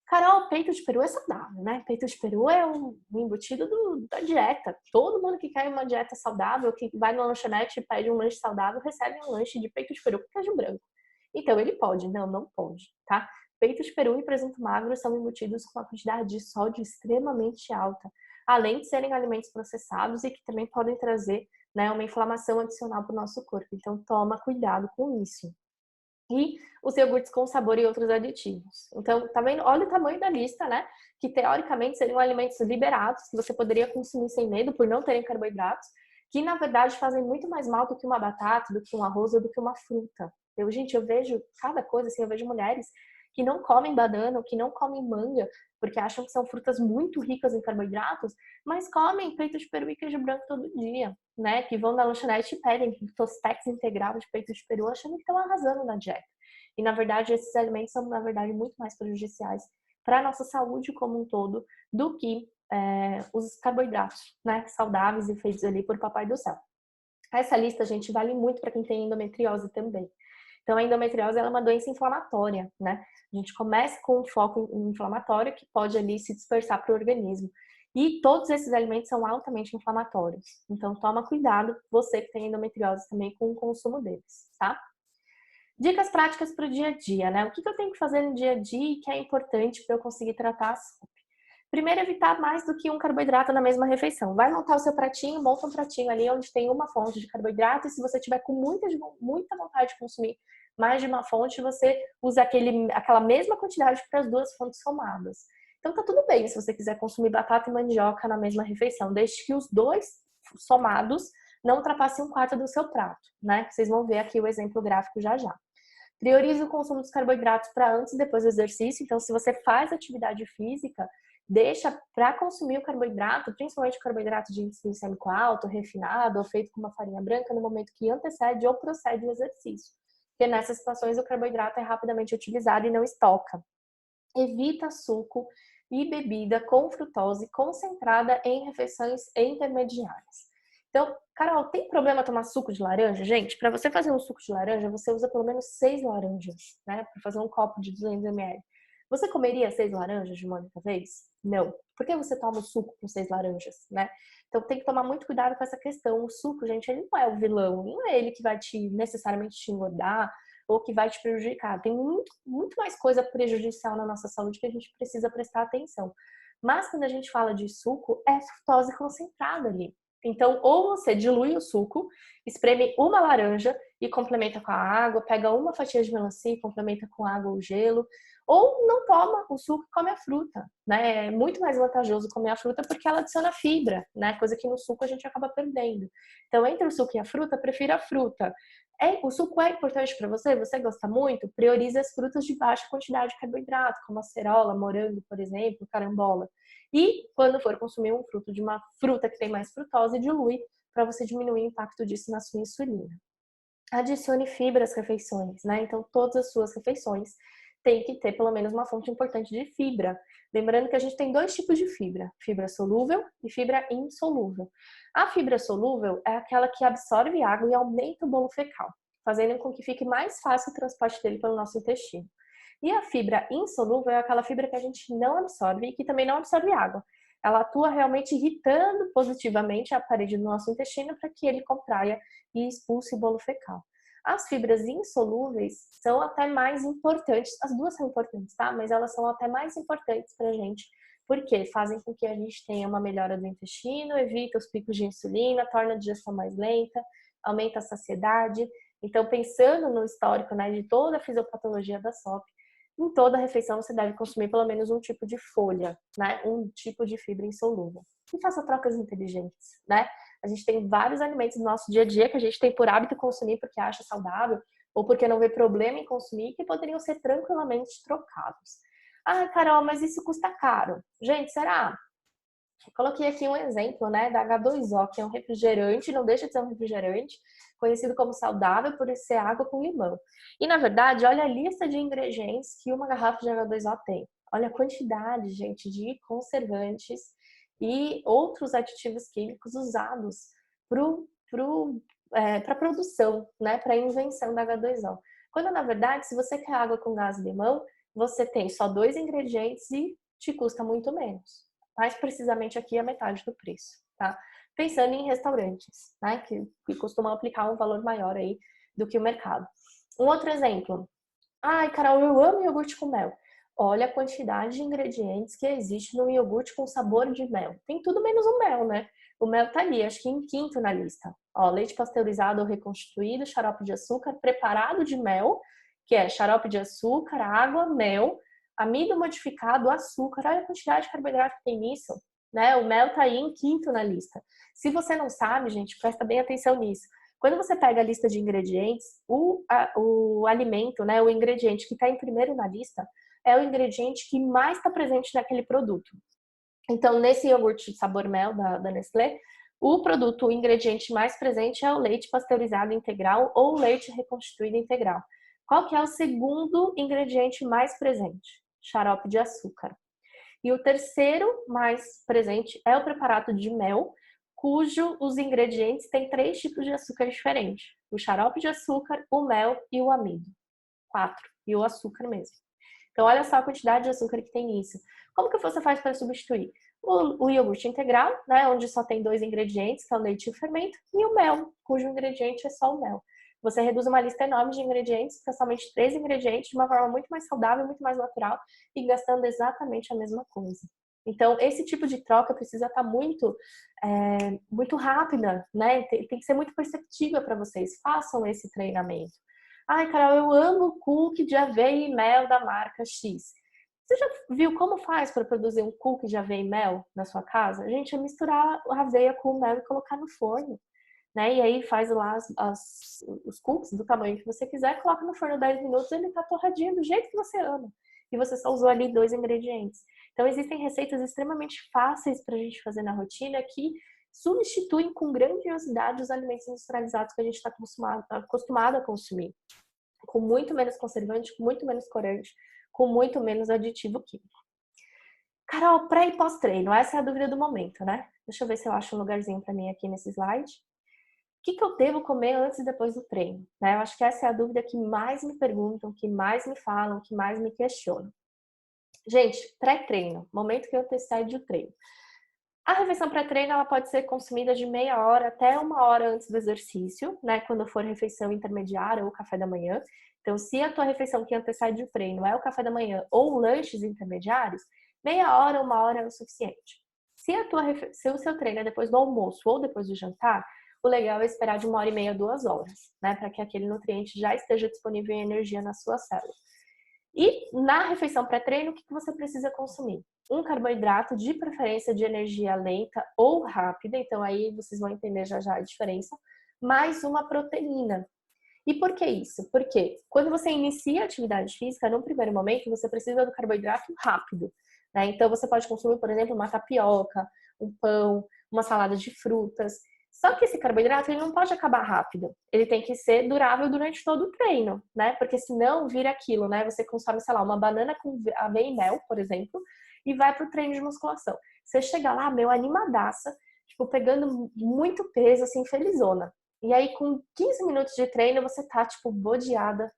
Carol, peito de peru é saudável, né? Peito de peru é um embutido da dieta. Todo mundo que quer uma dieta saudável, que vai na lanchonete e pede um lanche saudável, recebe um lanche de peito de peru com queijo branco. Então, ele pode? Não, não pode, tá? Peito de peru e presunto magro são embutidos com uma quantidade de sódio extremamente alta, além de serem alimentos processados e que também podem trazer, né, uma inflamação adicional para o nosso corpo. Então, toma cuidado com isso. E os iogurtes com sabor e outros aditivos. Então, tá vendo? Olha o tamanho da lista, né? Que teoricamente seriam alimentos liberados, que você poderia consumir sem medo por não terem carboidratos, que na verdade fazem muito mais mal do que uma batata, do que um arroz ou do que uma fruta. Eu vejo cada coisa assim, eu vejo mulheres que não comem banana, ou que não comem manga, porque acham que são frutas muito ricas em carboidratos, mas comem peito de peru e queijo branco todo dia, né? Que vão na lanchonete e pedem tostex integral de peito de peru, achando que estão arrasando na dieta. E na verdade, esses alimentos são, na verdade, muito mais prejudiciais para a nossa saúde como um todo do que os carboidratos, né? Saudáveis e feitos ali por Papai do Céu. Essa lista, gente, vale muito para quem tem endometriose também. Então, a endometriose é uma doença inflamatória, né? A gente começa com um foco inflamatório que pode ali se dispersar para o organismo. E todos esses alimentos são altamente inflamatórios. Então, toma cuidado, você que tem endometriose também, com o consumo deles, tá? Dicas práticas para o dia a dia, né? O que eu tenho que fazer no dia a dia que é importante para eu conseguir tratar a SOP? Primeiro, evitar mais do que um carboidrato na mesma refeição. Vai montar o seu pratinho, monta um pratinho ali onde tem uma fonte de carboidrato e se você tiver com muita vontade de consumir mais de uma fonte, você usa aquela mesma quantidade para as duas fontes somadas. Então tá tudo bem se você quiser consumir batata e mandioca na mesma refeição, desde que os dois somados não ultrapassem um quarto do seu prato, né? Vocês vão ver aqui o exemplo gráfico já já. Priorize o consumo dos carboidratos para antes e depois do exercício. Então, se você faz atividade física, deixa para consumir o carboidrato, principalmente o carboidrato de índice glicêmico alto, refinado ou feito com uma farinha branca, no momento que antecede ou procede o exercício. Porque nessas situações o carboidrato é rapidamente utilizado e não estoca. Evita suco e bebida com frutose concentrada em refeições intermediárias. Então, Carol, tem problema tomar suco de laranja? Gente, para você fazer um suco de laranja, você usa pelo menos 6 laranjas, né? Para fazer um copo de 200 ml. Você comeria 6 laranjas de uma única vez? Não. Por que você toma o suco com 6 laranjas, né? Então tem que tomar muito cuidado com essa questão. O suco, gente, ele não é o vilão, não é ele que vai necessariamente te engordar ou que vai te prejudicar. Tem muito mais coisa prejudicial na nossa saúde que a gente precisa prestar atenção. Mas quando a gente fala de suco, é frutose concentrada ali. Então, ou você dilui o suco, espreme uma laranja e complementa com a água, pega uma fatia de melancia e complementa com água ou gelo, ou não toma o suco e come a fruta, né? É muito mais vantajoso comer a fruta porque ela adiciona fibra, né? Coisa que no suco a gente acaba perdendo. Então, entre o suco e a fruta, prefira a fruta. O suco é importante para você? Você gosta muito? Priorize as frutas de baixa quantidade de carboidrato, como acerola, morango, por exemplo, carambola. E quando for consumir um fruto de uma fruta que tem mais frutose, dilui para você diminuir o impacto disso na sua insulina. Adicione fibra às refeições, né? Então, todas as suas refeições tem que ter pelo menos uma fonte importante de fibra. Lembrando que a gente tem dois tipos de fibra: fibra solúvel e fibra insolúvel. A fibra solúvel é aquela que absorve água e aumenta o bolo fecal, fazendo com que fique mais fácil o transporte dele pelo nosso intestino. E a fibra insolúvel é aquela fibra que a gente não absorve e que também não absorve água. Ela atua realmente irritando positivamente a parede do nosso intestino para que ele contraia e expulse o bolo fecal. As fibras insolúveis são até mais importantes, as duas são importantes, tá? Mas elas são até mais importantes pra gente, porque fazem com que a gente tenha uma melhora do intestino, evita os picos de insulina, torna a digestão mais lenta, aumenta a saciedade. Então, pensando no histórico, né, de toda a fisiopatologia da SOP, em toda refeição você deve consumir pelo menos um tipo de folha, né? Um tipo de fibra insolúvel. E faça trocas inteligentes, né? A gente tem vários alimentos no nosso dia a dia que a gente tem por hábito consumir porque acha saudável ou porque não vê problema em consumir, que poderiam ser tranquilamente trocados. Ah, Carol, mas isso custa caro. Gente, será? Eu coloquei aqui um exemplo, né, da H2O, que é um refrigerante, não deixa de ser um refrigerante, conhecido como saudável por ser água com limão. E, na verdade, olha a lista de ingredientes que uma garrafa de H2O tem. Olha a quantidade, gente, de conservantes e outros aditivos químicos usados para a produção, né, para a invenção da H2O. Quando, na verdade, se você quer água com gás de limão, você tem só 2 ingredientes e te custa muito menos. Mais precisamente aqui a metade do preço, tá? Pensando em restaurantes, né, que costumam aplicar um valor maior aí do que o mercado. Um outro exemplo. Ai, Carol, eu amo iogurte com mel. Olha a quantidade de ingredientes que existe no iogurte com sabor de mel. Tem tudo menos o mel, né? O mel tá ali, acho que em quinto na lista. Ó, leite pasteurizado ou reconstituído, xarope de açúcar, preparado de mel, que é xarope de açúcar, água, mel, amido modificado, açúcar. Olha a quantidade de carboidrato que tem nisso, né? O mel tá aí em quinto na lista. Se você não sabe, gente, presta bem atenção nisso. Quando você pega a lista de ingredientes, o alimento, né, o ingrediente que está em primeiro na lista é o ingrediente que mais está presente naquele produto. Então, nesse iogurte de sabor mel da Nestlé, o ingrediente mais presente é o leite pasteurizado integral ou leite reconstituído integral. Qual que é o segundo ingrediente mais presente? Xarope de açúcar. E o terceiro mais presente é o preparado de mel, cujo os ingredientes têm 3 tipos de açúcar diferentes: o xarope de açúcar, o mel e o amido. 4. E o açúcar mesmo. Então, olha só a quantidade de açúcar que tem nisso. Como que você faz para substituir? O iogurte integral, né, onde só tem 2 ingredientes, que é o leite e o fermento, e o mel, cujo ingrediente é só o mel. Você reduz uma lista enorme de ingredientes para somente 3 ingredientes, de uma forma muito mais saudável, muito mais natural e gastando exatamente a mesma coisa. Então, esse tipo de troca precisa estar muito rápida, né? Tem que ser muito perceptível para vocês. Façam esse treinamento. Ai, Carol, eu amo cookie de aveia e mel da marca X. Você já viu como faz para produzir um cookie de aveia e mel na sua casa? Gente, é misturar a aveia com o mel e colocar no forno, né? E aí faz lá os cookies do tamanho que você quiser, coloca no forno 10 minutos, ele tá torradinho do jeito que você ama. E você só usou ali 2 ingredientes. Então, existem receitas extremamente fáceis para a gente fazer na rotina que substituem com grandiosidade os alimentos industrializados que a gente está acostumado a consumir. Com muito menos conservante, com muito menos corante, com muito menos aditivo químico. Carol, pré e pós-treino, essa é a dúvida do momento, né? Deixa eu ver se eu acho um lugarzinho para mim aqui nesse slide. O que eu devo comer antes e depois do treino? Né? Eu acho que essa é a dúvida que mais me perguntam, que mais me falam, que mais me questionam. Gente, pré-treino, momento que eu antecede o treino. A refeição pré-treino ela pode ser consumida de meia hora até 1 hora antes do exercício, né? Quando for refeição intermediária ou café da manhã. Então, se a tua refeição que antecede o treino é o café da manhã ou lanches intermediários, meia hora, 1 hora é o suficiente. Se o seu treino é depois do almoço ou depois do jantar, o legal é esperar de 1 hora e meia, 2 horas, né? Para que aquele nutriente já esteja disponível em energia na sua célula. E na refeição pré-treino, o que você precisa consumir? Um carboidrato, de preferência de energia lenta ou rápida, então aí vocês vão entender já já a diferença, mais uma proteína. E por que isso? Porque quando você inicia a atividade física, no primeiro momento, você precisa do carboidrato rápido, né? Então você pode consumir, por exemplo, uma tapioca, um pão, uma salada de frutas. Só que esse carboidrato ele não pode acabar rápido. Ele tem que ser durável durante todo o treino, né? Porque senão vira aquilo, né? Você consome, sei lá, uma banana com aveia e mel, por exemplo, e vai pro treino de musculação. Você chega lá, meu, animadaça, tipo, pegando muito peso, assim, felizona. E aí, com 15 minutos de treino, você tá, tipo, bodeada,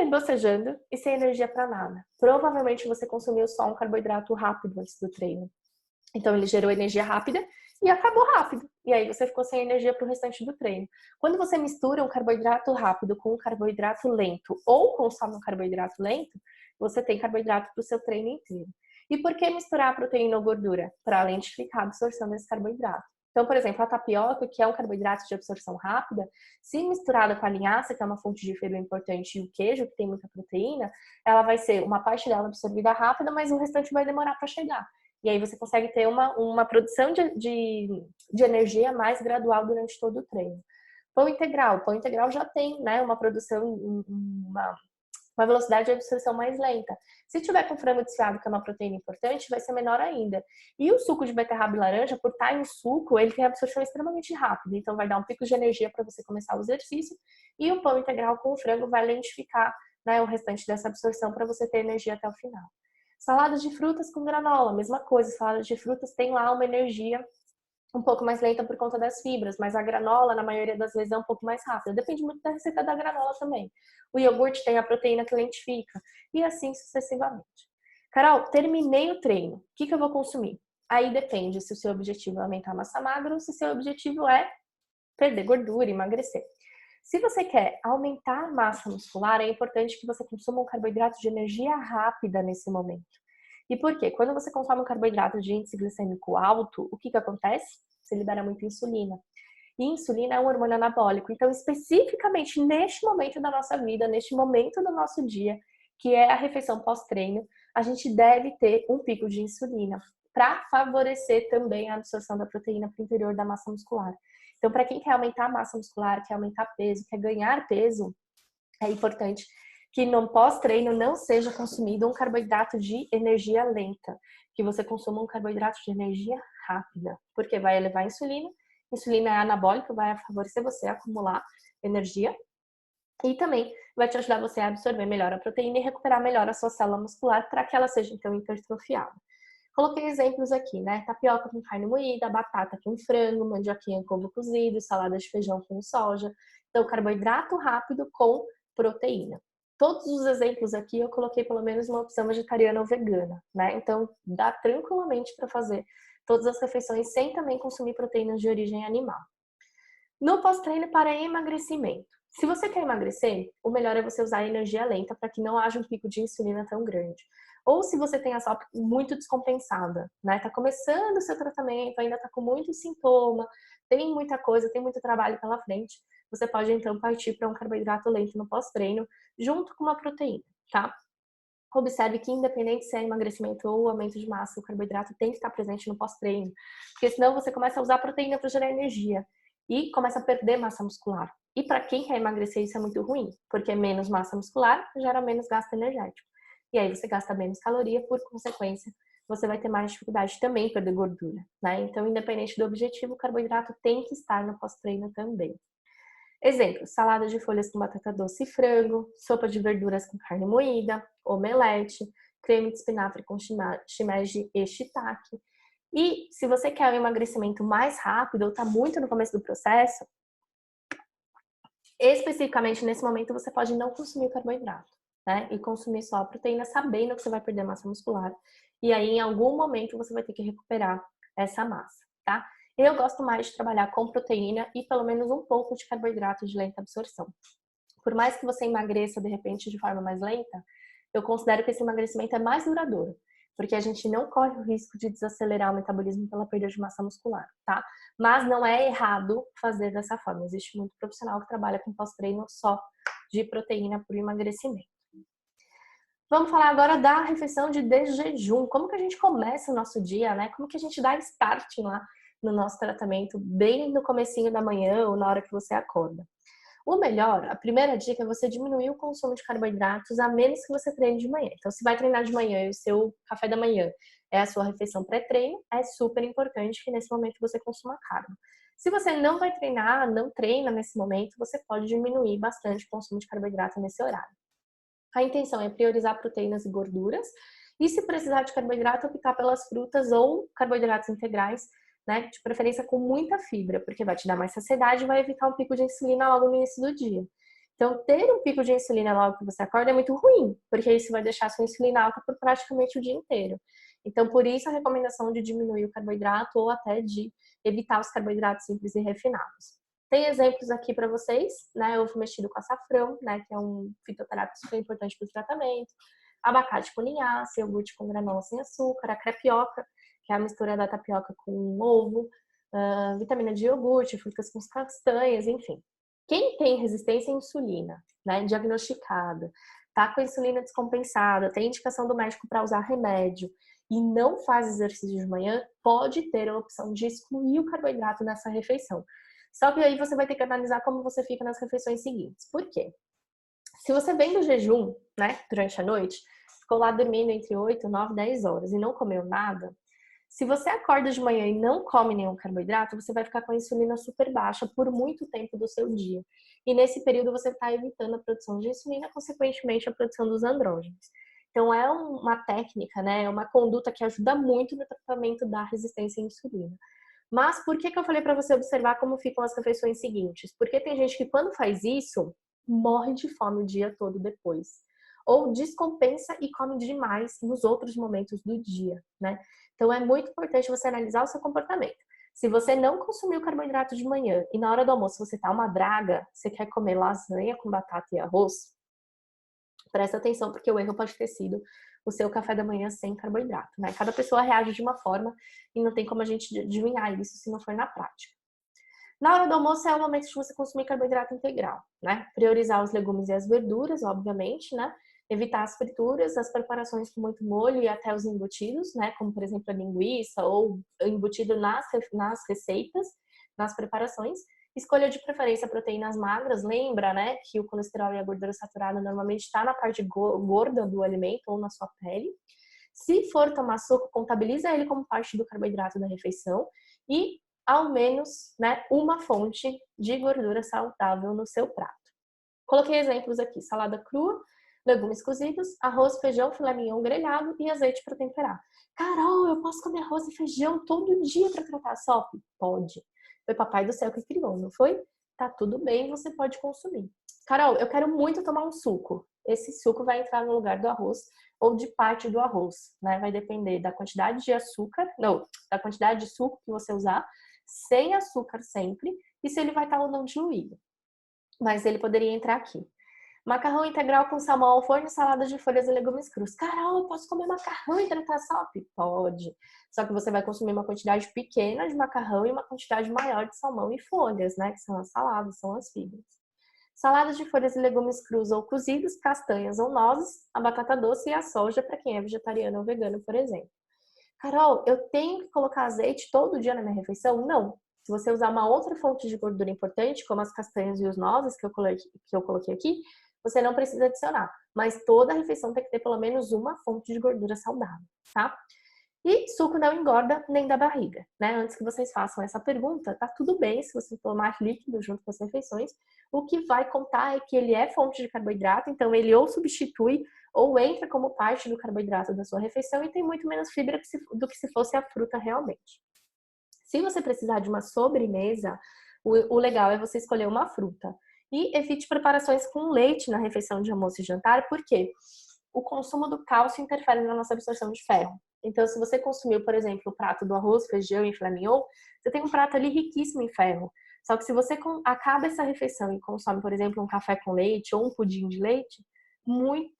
bocejando e sem energia pra nada. Provavelmente você consumiu só um carboidrato rápido antes do treino. Então ele gerou energia rápida e acabou rápido. E aí você ficou sem energia para o restante do treino. Quando você mistura um carboidrato rápido com um carboidrato lento ou consome um carboidrato lento, você tem carboidrato para o seu treino inteiro. E por que misturar proteína ou gordura? Para lentificar a absorção desse carboidrato. Então, por exemplo, a tapioca, que é um carboidrato de absorção rápida, se misturada com a linhaça, que é uma fonte de fibra importante, e o queijo, que tem muita proteína, ela vai ser uma parte dela absorvida rápida, mas o restante vai demorar para chegar. E aí você consegue ter uma produção de energia mais gradual durante todo o treino. Pão integral já tem, né, uma produção, uma velocidade de absorção mais lenta. Se tiver com frango desfiado, que é uma proteína importante, vai ser menor ainda. E o suco de beterraba e laranja, por estar em suco, ele tem absorção extremamente rápida. Então vai dar um pico de energia para você começar o exercício. E o pão integral com o frango vai lentificar, né, o restante dessa absorção para você ter energia até o final. Saladas de frutas com granola, mesma coisa. Saladas de frutas tem lá uma energia um pouco mais lenta por conta das fibras, mas a granola, na maioria das vezes, é um pouco mais rápida. Depende muito da receita da granola também. O iogurte tem a proteína que lentifica, e assim sucessivamente. Carol, terminei o treino. O que eu vou consumir? Aí depende se o seu objetivo é aumentar a massa magra ou se o seu objetivo é perder gordura, emagrecer. Se você quer aumentar a massa muscular, é importante que você consuma um carboidrato de energia rápida nesse momento. E por quê? Quando você consome um carboidrato de índice glicêmico alto, o que acontece? Você libera muita insulina. E insulina é um hormônio anabólico. Então, especificamente neste momento da nossa vida, neste momento do nosso dia, que é a refeição pós-treino, a gente deve ter um pico de insulina para favorecer também a absorção da proteína para o interior da massa muscular. Então, para quem quer aumentar a massa muscular, quer aumentar peso, quer ganhar peso, é importante que no pós-treino não seja consumido um carboidrato de energia lenta, que você consuma um carboidrato de energia rápida, porque vai elevar a insulina. Insulina é anabólica, vai favorecer você a acumular energia e também vai te ajudar você a absorver melhor a proteína e recuperar melhor a sua célula muscular para que ela seja então hipertrofiada. Coloquei exemplos aqui, né? Tapioca com carne moída, batata com frango, mandioquinha com ovo cozido, salada de feijão com soja. Então, carboidrato rápido com proteína. Todos os exemplos aqui eu coloquei pelo menos uma opção vegetariana ou vegana, né? Então, dá tranquilamente para fazer todas as refeições sem também consumir proteínas de origem animal. No pós-treino para emagrecimento. Se você quer emagrecer, o melhor é você usar energia lenta para que não haja um pico de insulina tão grande. Ou se você tem a saúde muito descompensada, né? Tá começando o seu tratamento, ainda tá com muito sintoma, tem muita coisa, tem muito trabalho pela frente, você pode então partir para um carboidrato lento no pós-treino, junto com uma proteína, tá? Observe que independente se é emagrecimento ou aumento de massa, o carboidrato tem que estar presente no pós-treino, porque senão você começa a usar a proteína para gerar energia e começa a perder massa muscular. E para quem quer emagrecer isso é muito ruim, porque menos massa muscular gera menos gasto energético. E aí você gasta menos caloria, por consequência, você vai ter mais dificuldade também em perder gordura, né? Então, independente do objetivo, o carboidrato tem que estar no pós-treino também. Exemplo, salada de folhas com batata doce e frango, sopa de verduras com carne moída, omelete, creme de espinafre com shimeji e shiitake. E se você quer um emagrecimento mais rápido ou está muito no começo do processo, especificamente nesse momento você pode não consumir carboidrato, né? E consumir só a proteína, sabendo que você vai perder massa muscular. E aí, em algum momento, você vai ter que recuperar essa massa, tá? Eu gosto mais de trabalhar com proteína e pelo menos um pouco de carboidrato de lenta absorção. Por mais que você emagreça, de repente, de forma mais lenta, eu considero que esse emagrecimento é mais duradouro, porque a gente não corre o risco de desacelerar o metabolismo pela perda de massa muscular, tá? Mas não é errado fazer dessa forma. Existe muito profissional que trabalha com pós-treino só de proteína por emagrecimento. Vamos falar agora da refeição de jejum. Como que a gente começa o nosso dia, né? Como que a gente dá start lá no nosso tratamento, bem no comecinho da manhã ou na hora que você acorda. O melhor, a primeira dica é você diminuir o consumo de carboidratos a menos que você treine de manhã. Então, se vai treinar de manhã e o seu café da manhã é a sua refeição pré-treino, é super importante que nesse momento você consuma carbo. Se você não vai treinar, não treina nesse momento, você pode diminuir bastante o consumo de carboidrato nesse horário. A intenção é priorizar proteínas e gorduras, e se precisar de carboidrato, optar pelas frutas ou carboidratos integrais, né? De preferência com muita fibra, porque vai te dar mais saciedade e vai evitar um pico de insulina logo no início do dia. Então, ter um pico de insulina logo que você acorda é muito ruim, porque isso vai deixar a sua insulina alta por praticamente o dia inteiro. Então, por isso a recomendação de diminuir o carboidrato ou até de evitar os carboidratos simples e refinados. Tem exemplos aqui para vocês, né? Ovo mexido com açafrão, né? Que é um fitoterápico super importante para o tratamento. Abacate com linhaça, iogurte com granola sem açúcar, a crepioca, que é a mistura da tapioca com ovo, vitamina de iogurte, frutas com castanhas, enfim. Quem tem resistência à insulina, né? Diagnosticada, tá com a insulina descompensada, tem indicação do médico para usar remédio e não faz exercício de manhã, pode ter a opção de excluir o carboidrato nessa refeição. Só que aí você vai ter que analisar como você fica nas refeições seguintes. Por quê? Se você vem do jejum, né, durante a noite, ficou lá dormindo entre 8, 9, 10 horas e não comeu nada, se você acorda de manhã e não come nenhum carboidrato, você vai ficar com a insulina super baixa por muito tempo do seu dia. E nesse período você está evitando a produção de insulina, consequentemente a produção dos andrógenos. Então é uma técnica, né, é uma conduta que ajuda muito no tratamento da resistência à insulina. Mas por que eu falei para você observar como ficam as refeições seguintes? Porque tem gente que quando faz isso, morre de fome o dia todo depois. Ou descompensa e come demais nos outros momentos do dia, né? Então é muito importante você analisar o seu comportamento. Se você não consumiu carboidrato de manhã e na hora do almoço você tá uma draga, você quer comer lasanha com batata e arroz, presta atenção porque o erro pode ter sido o seu café da manhã sem carboidrato, né? Cada pessoa reage de uma forma e não tem como a gente adivinhar isso se não for na prática. Na hora do almoço é o momento de você consumir carboidrato integral, né? Priorizar os legumes e as verduras, obviamente, né? Evitar as frituras, as preparações com muito molho e até os embutidos, né? Como, por exemplo, a linguiça ou embutido nas receitas, nas preparações. Escolha de preferência proteínas magras. Lembra, né? Que o colesterol e a gordura saturada normalmente está na parte gorda do alimento ou na sua pele. Se for tomar suco, contabiliza ele como parte do carboidrato da refeição e ao menos, né, uma fonte de gordura saudável no seu prato. Coloquei exemplos aqui: salada crua, legumes cozidos, arroz, feijão, filé mignon grelhado e azeite para temperar. Carol, eu posso comer arroz e feijão todo dia para tratar a SOP? Pode. Foi papai do céu que criou, não foi? Tá tudo bem, você pode consumir. Carol, eu quero muito tomar um suco. Esse suco vai entrar no lugar do arroz ou de parte do arroz, né? Vai depender da quantidade de açúcar, não, da quantidade de suco que você usar, sem açúcar sempre, e se ele vai estar ou não diluído. Mas ele poderia entrar aqui. Macarrão integral com salmão ao forno e salada de folhas e legumes crus. Carol, eu posso comer macarrão e tratar SOP? Pode. Só que você vai consumir uma quantidade pequena de macarrão e uma quantidade maior de salmão e folhas, né? Que são as saladas, são as fibras. Saladas de folhas e legumes crus ou cozidos, castanhas ou nozes, a batata doce e a soja para quem é vegetariano ou vegano, por exemplo. Carol, eu tenho que colocar azeite todo dia na minha refeição? Não. Se você usar uma outra fonte de gordura importante, como as castanhas e os nozes que eu coloquei aqui, você não precisa adicionar. Mas toda refeição tem que ter pelo menos uma fonte de gordura saudável, tá? E suco não engorda nem da barriga, né? Antes que vocês façam essa pergunta, tá tudo bem se você tomar líquido junto com as refeições. O que vai contar é que ele é fonte de carboidrato, então ele ou substitui ou entra como parte do carboidrato da sua refeição e tem muito menos fibra do que se fosse a fruta realmente. Se você precisar de uma sobremesa, o legal é você escolher uma fruta. E evite preparações com leite na refeição de almoço e jantar, porque o consumo do cálcio interfere na nossa absorção de ferro. Então, se você consumiu, por exemplo, o prato do arroz, feijão e filé mignon, você tem um prato ali riquíssimo em ferro. Só que se você acaba essa refeição e consome, por exemplo, um café com leite ou um pudim de leite,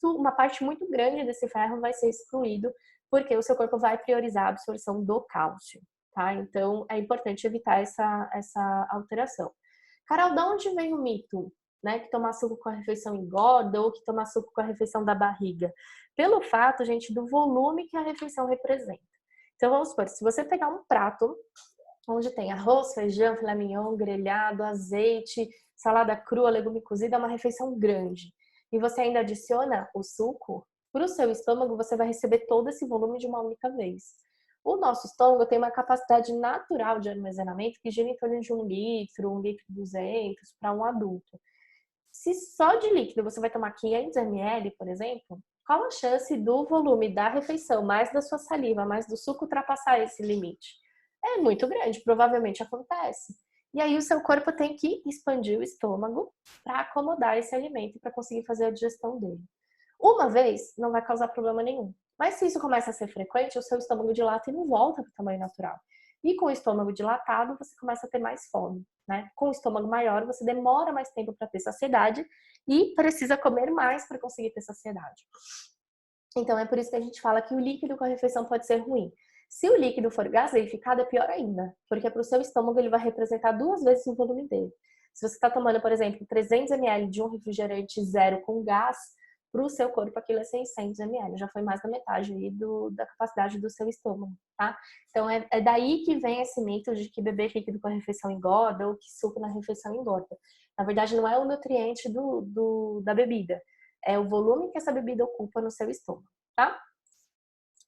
uma parte muito grande desse ferro vai ser excluído, porque o seu corpo vai priorizar a absorção do cálcio, tá? Então, é importante evitar essa alteração. Carol, de onde vem o mito, né, que tomar suco com a refeição engorda ou que tomar suco com a refeição da barriga? Pelo fato, gente, do volume que a refeição representa. Então, vamos supor, se você pegar um prato onde tem arroz, feijão, filé mignon, grelhado, azeite, salada crua, legume cozido, é uma refeição grande. E você ainda adiciona o suco, para o seu estômago você vai receber todo esse volume de uma única vez. O nosso estômago tem uma capacidade natural de armazenamento que gira em torno de 1 litro e 200 para um adulto. Se só de líquido você vai tomar 500 ml, por exemplo, qual a chance do volume da refeição, mais da sua saliva, mais do suco ultrapassar esse limite? É muito grande, provavelmente acontece. E aí o seu corpo tem que expandir o estômago para acomodar esse alimento para conseguir fazer a digestão dele. Uma vez não vai causar problema nenhum. Mas se isso começa a ser frequente, o seu estômago dilata e não volta para o tamanho natural. E com o estômago dilatado, você começa a ter mais fome, né? Com o estômago maior, você demora mais tempo para ter saciedade e precisa comer mais para conseguir ter saciedade. Então é por isso que a gente fala que o líquido com a refeição pode ser ruim. Se o líquido for gaseificado, é pior ainda, porque para o seu estômago ele vai representar 2 vezes o volume dele. Se você está tomando, por exemplo, 300 ml de um refrigerante zero com gás, para o seu corpo aquilo é 600 ml, já foi mais da metade aí da capacidade do seu estômago, tá? Então é daí que vem esse mito de que beber líquido com a refeição engorda ou que suco na refeição engorda. Na verdade, não é o nutriente da bebida, é o volume que essa bebida ocupa no seu estômago, tá?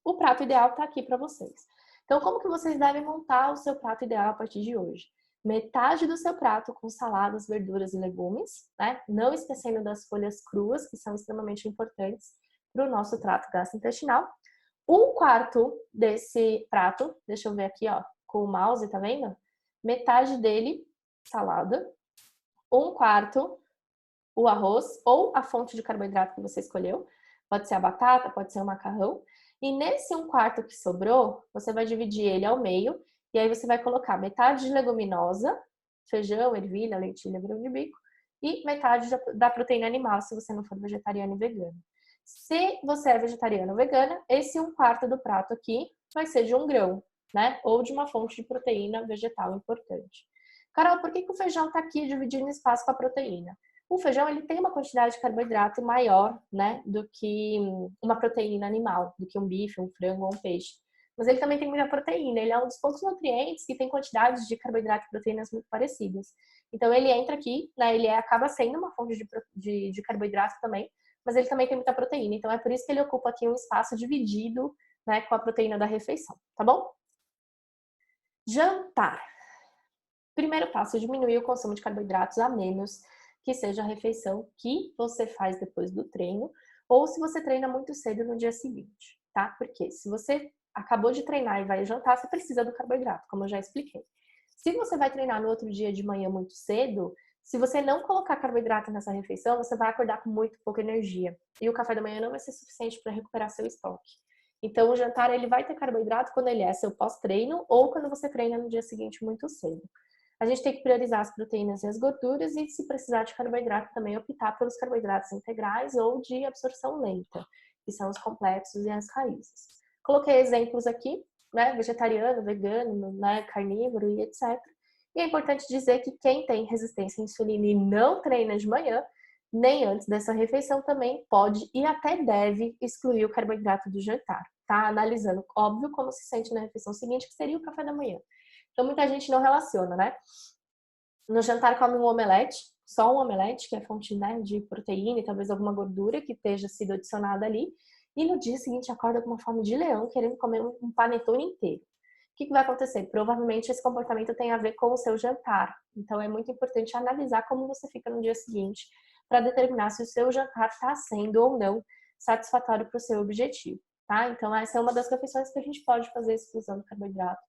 O prato ideal está aqui para vocês. Então, como que vocês devem montar o seu prato ideal a partir de hoje? Metade do seu prato com saladas, verduras e legumes, né? Não esquecendo das folhas cruas, que são extremamente importantes para o nosso trato gastrointestinal. 1/4 desse prato, deixa eu ver aqui, ó, com o mouse, tá vendo? Metade dele, salada. 1/4 o arroz ou a fonte de carboidrato que você escolheu. Pode ser a batata, pode ser o macarrão. E nesse 1/4 que sobrou, você vai dividir ele ao meio. E aí você vai colocar metade de leguminosa, feijão, ervilha, lentilha, grão de bico. E metade da proteína animal, se você não for vegetariano e vegano. Se você é vegetariano ou vegana, esse 1/4 do prato aqui vai ser de um grão, né? Ou de uma fonte de proteína vegetal importante. Carol, por que o feijão está aqui dividindo espaço com a proteína? O feijão ele tem uma quantidade de carboidrato maior, né, do que uma proteína animal, do que um bife, um frango ou um peixe. Mas ele também tem muita proteína. Ele é um dos poucos nutrientes que tem quantidades de carboidrato e proteínas muito parecidas. Então ele entra aqui, né, ele acaba sendo uma fonte de carboidrato também, mas ele também tem muita proteína. Então é por isso que ele ocupa aqui um espaço dividido, né, com a proteína da refeição, tá bom? Jantar. Primeiro passo, diminuir o consumo de carboidratos a menos que seja a refeição que você faz depois do treino ou se você treina muito cedo no dia seguinte, tá? Porque se você acabou de treinar e vai jantar, você precisa do carboidrato, como eu já expliquei. Se você vai treinar no outro dia de manhã muito cedo, se você não colocar carboidrato nessa refeição, você vai acordar com muito pouca energia e o café da manhã não vai ser suficiente para recuperar seu estoque. Então, o jantar ele vai ter carboidrato quando ele é seu pós-treino ou quando você treina no dia seguinte muito cedo. A gente tem que priorizar as proteínas e as gorduras e, se precisar de carboidrato, também optar pelos carboidratos integrais ou de absorção lenta, que são os complexos e as raízes. Coloquei exemplos aqui, né? Vegetariano, vegano, né? Carnívoro e etc. E é importante dizer que quem tem resistência à insulina e não treina de manhã, nem antes dessa refeição, também pode e até deve excluir o carboidrato do jantar, tá? Analisando, óbvio, como se sente na refeição seguinte, que seria o café da manhã. Então, muita gente não relaciona, né? No jantar come um omelete, só um omelete, que é fonte, né, de proteína e talvez alguma gordura que esteja sido adicionada ali. E no dia seguinte acorda com uma fome de leão, querendo comer um panetone inteiro. O que vai acontecer? Provavelmente esse comportamento tem a ver com o seu jantar. Então é muito importante analisar como você fica no dia seguinte para determinar se o seu jantar está sendo ou não satisfatório para o seu objetivo, tá? Então essa é uma das refeições que a gente pode fazer exclusão do carboidrato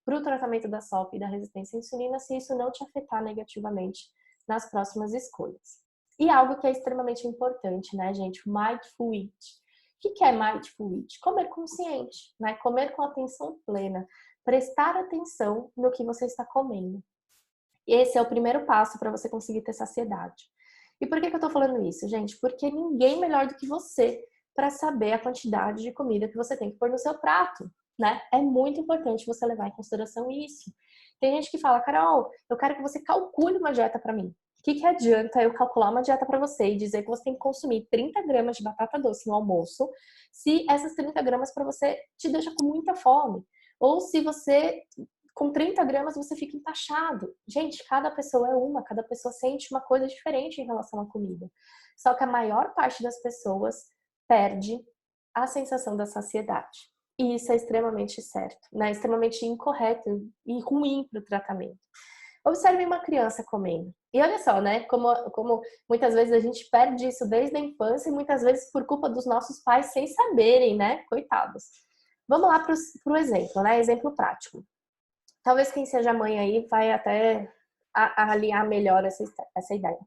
para o tratamento da SOP e da resistência à insulina, se isso não te afetar negativamente nas próximas escolhas. E algo que é extremamente importante, né, gente? Mindful Eat. O que é Mindful Eat? Comer consciente, né? Comer com atenção plena. Prestar atenção no que você está comendo. Esse é o primeiro passo para você conseguir ter saciedade. E por que eu tô falando isso, gente? Porque ninguém melhor do que você para saber a quantidade de comida que você tem que pôr no seu prato, né? É muito importante você levar em consideração isso. Tem gente que fala, Carol, eu quero que você calcule uma dieta para mim. O que adianta eu calcular uma dieta para você e dizer que você tem que consumir 30 gramas de batata doce no almoço, se essas 30 gramas para você te deixa com muita fome? Ou se você, com 30 gramas, você fica empachado. Gente, cada pessoa é uma, cada pessoa sente uma coisa diferente em relação à comida. Só que a maior parte das pessoas perde a sensação da saciedade. E isso é extremamente certo, né? Extremamente incorreto e ruim para o tratamento. Observe uma criança comendo. E olha só, né? Como muitas vezes a gente perde isso desde a infância e muitas vezes por culpa dos nossos pais sem saberem, né? Coitados. Vamos lá para o exemplo, né? Exemplo prático. Talvez quem seja mãe aí vai até alinhar melhor essa ideia.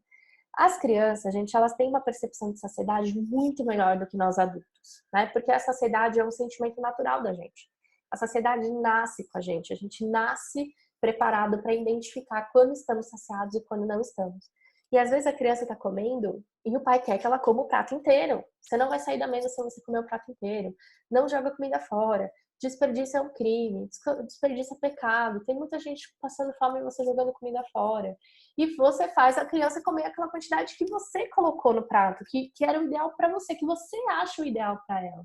As crianças, gente, elas têm uma percepção de saciedade muito melhor do que nós adultos, né? Porque a saciedade é um sentimento natural da gente. A saciedade nasce com a gente nasce preparado para identificar quando estamos saciados e quando não estamos. E às vezes a criança está comendo e o pai quer que ela coma o prato inteiro. Você não vai sair da mesa se você comer o prato inteiro. Não joga comida fora. Desperdício é um crime, desperdício é pecado. Tem muita gente passando fome e você jogando comida fora. E você faz a criança comer aquela quantidade que você colocou no prato, que era o ideal para você, que você acha o ideal para ela.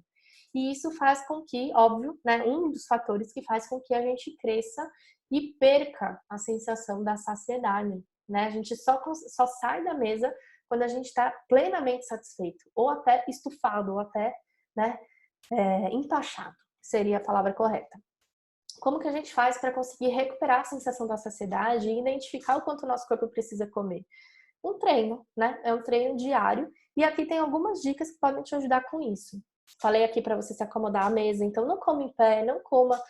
E isso faz com que, óbvio, né, um dos fatores que faz com que a gente cresça e perca a sensação da saciedade. Né? A gente só sai da mesa quando a gente está plenamente satisfeito, ou até estufado, ou até, né, empachado, seria a palavra correta. Como que a gente faz para conseguir recuperar a sensação da saciedade e identificar o quanto o nosso corpo precisa comer? Um treino, né? É um treino diário. E aqui tem algumas dicas que podem te ajudar com isso. Falei aqui para você se acomodar à mesa, então não coma em pé, não coma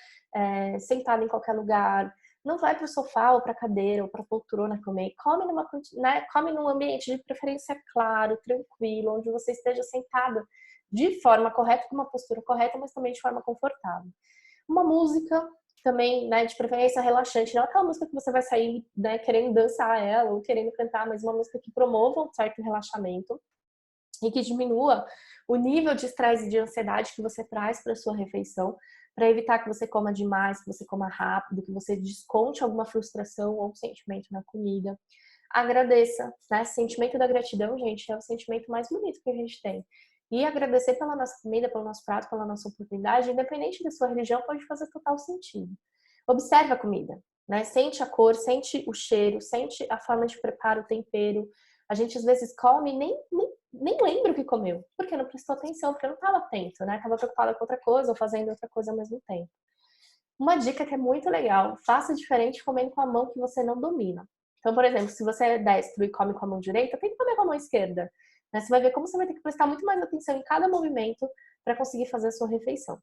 sentado em qualquer lugar, não vai para o sofá ou para a cadeira ou para a poltrona comer. Come num ambiente de preferência claro, tranquilo, onde você esteja sentado de forma correta, com uma postura correta, mas também de forma confortável. Uma música também, né, de preferência relaxante, não aquela música que você vai sair, né, querendo dançar ela ou querendo cantar, mas uma música que promova um certo relaxamento e que diminua o nível de estresse e de ansiedade que você traz para sua refeição, para evitar que você coma demais, que você coma rápido, que você desconte alguma frustração ou sentimento na comida. Agradeça, né? Sentimento da gratidão, gente, é o sentimento mais bonito que a gente tem. E agradecer pela nossa comida, pelo nosso prato, pela nossa oportunidade, independente da sua religião, pode fazer total sentido. Observe a comida, né? Sente a cor, sente o cheiro, sente a forma de preparo, o tempero. A gente às vezes come e nem lembra o que comeu, porque não prestou atenção, porque não estava atento, né? Estava preocupada com outra coisa ou fazendo outra coisa ao mesmo tempo. Uma dica que é muito legal, faça diferente comendo com a mão que você não domina. Então, por exemplo, se você é destro e come com a mão direita, tenta comer com a mão esquerda. Né? Você vai ver como você vai ter que prestar muito mais atenção em cada movimento para conseguir fazer a sua refeição.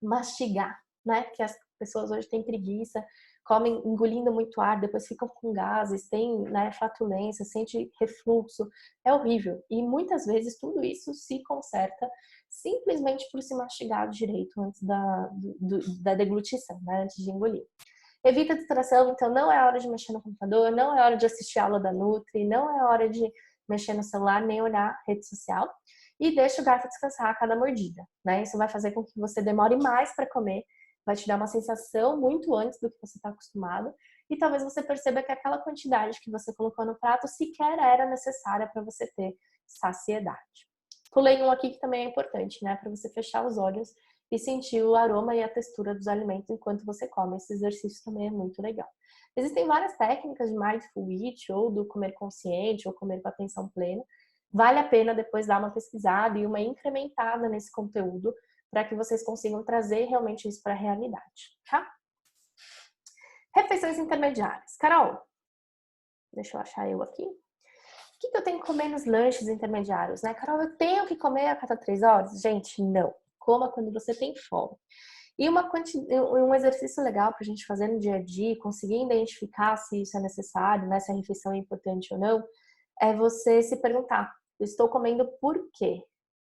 Mastigar, né? Que as pessoas hoje têm preguiça, comem engolindo muito ar, depois ficam com gases, tem, né, flatulência, sente refluxo. É horrível. E muitas vezes tudo isso se conserta simplesmente por se mastigar direito antes da deglutição, né? Antes de engolir. Evita distração, então não é hora de mexer no computador, não é hora de assistir a aula da Nutri, não é hora de mexer no celular, nem olhar rede social. E deixa o garfo descansar a cada mordida, né? Isso vai fazer com que você demore mais para comer, vai te dar uma sensação muito antes do que você está acostumado. E talvez você perceba que aquela quantidade que você colocou no prato sequer era necessária para você ter saciedade. Pulei um aqui que também é importante, né? Para você fechar os olhos e sentir o aroma e a textura dos alimentos enquanto você come. Esse exercício também é muito legal. Existem várias técnicas de Mindful Eat, ou do comer consciente, ou comer com atenção plena. Vale a pena depois dar uma pesquisada e uma incrementada nesse conteúdo para que vocês consigam trazer realmente isso para a realidade, tá? Refeições intermediárias. Carol, deixa eu achar eu aqui. O que eu tenho que comer nos lanches intermediários, né? Carol, eu tenho que comer a cada 3 horas? Gente, não. Coma quando você tem fome. E um exercício legal para a gente fazer no dia a dia, conseguir identificar se isso é necessário, né? Se a refeição é importante ou não, é você se perguntar: eu estou comendo por quê?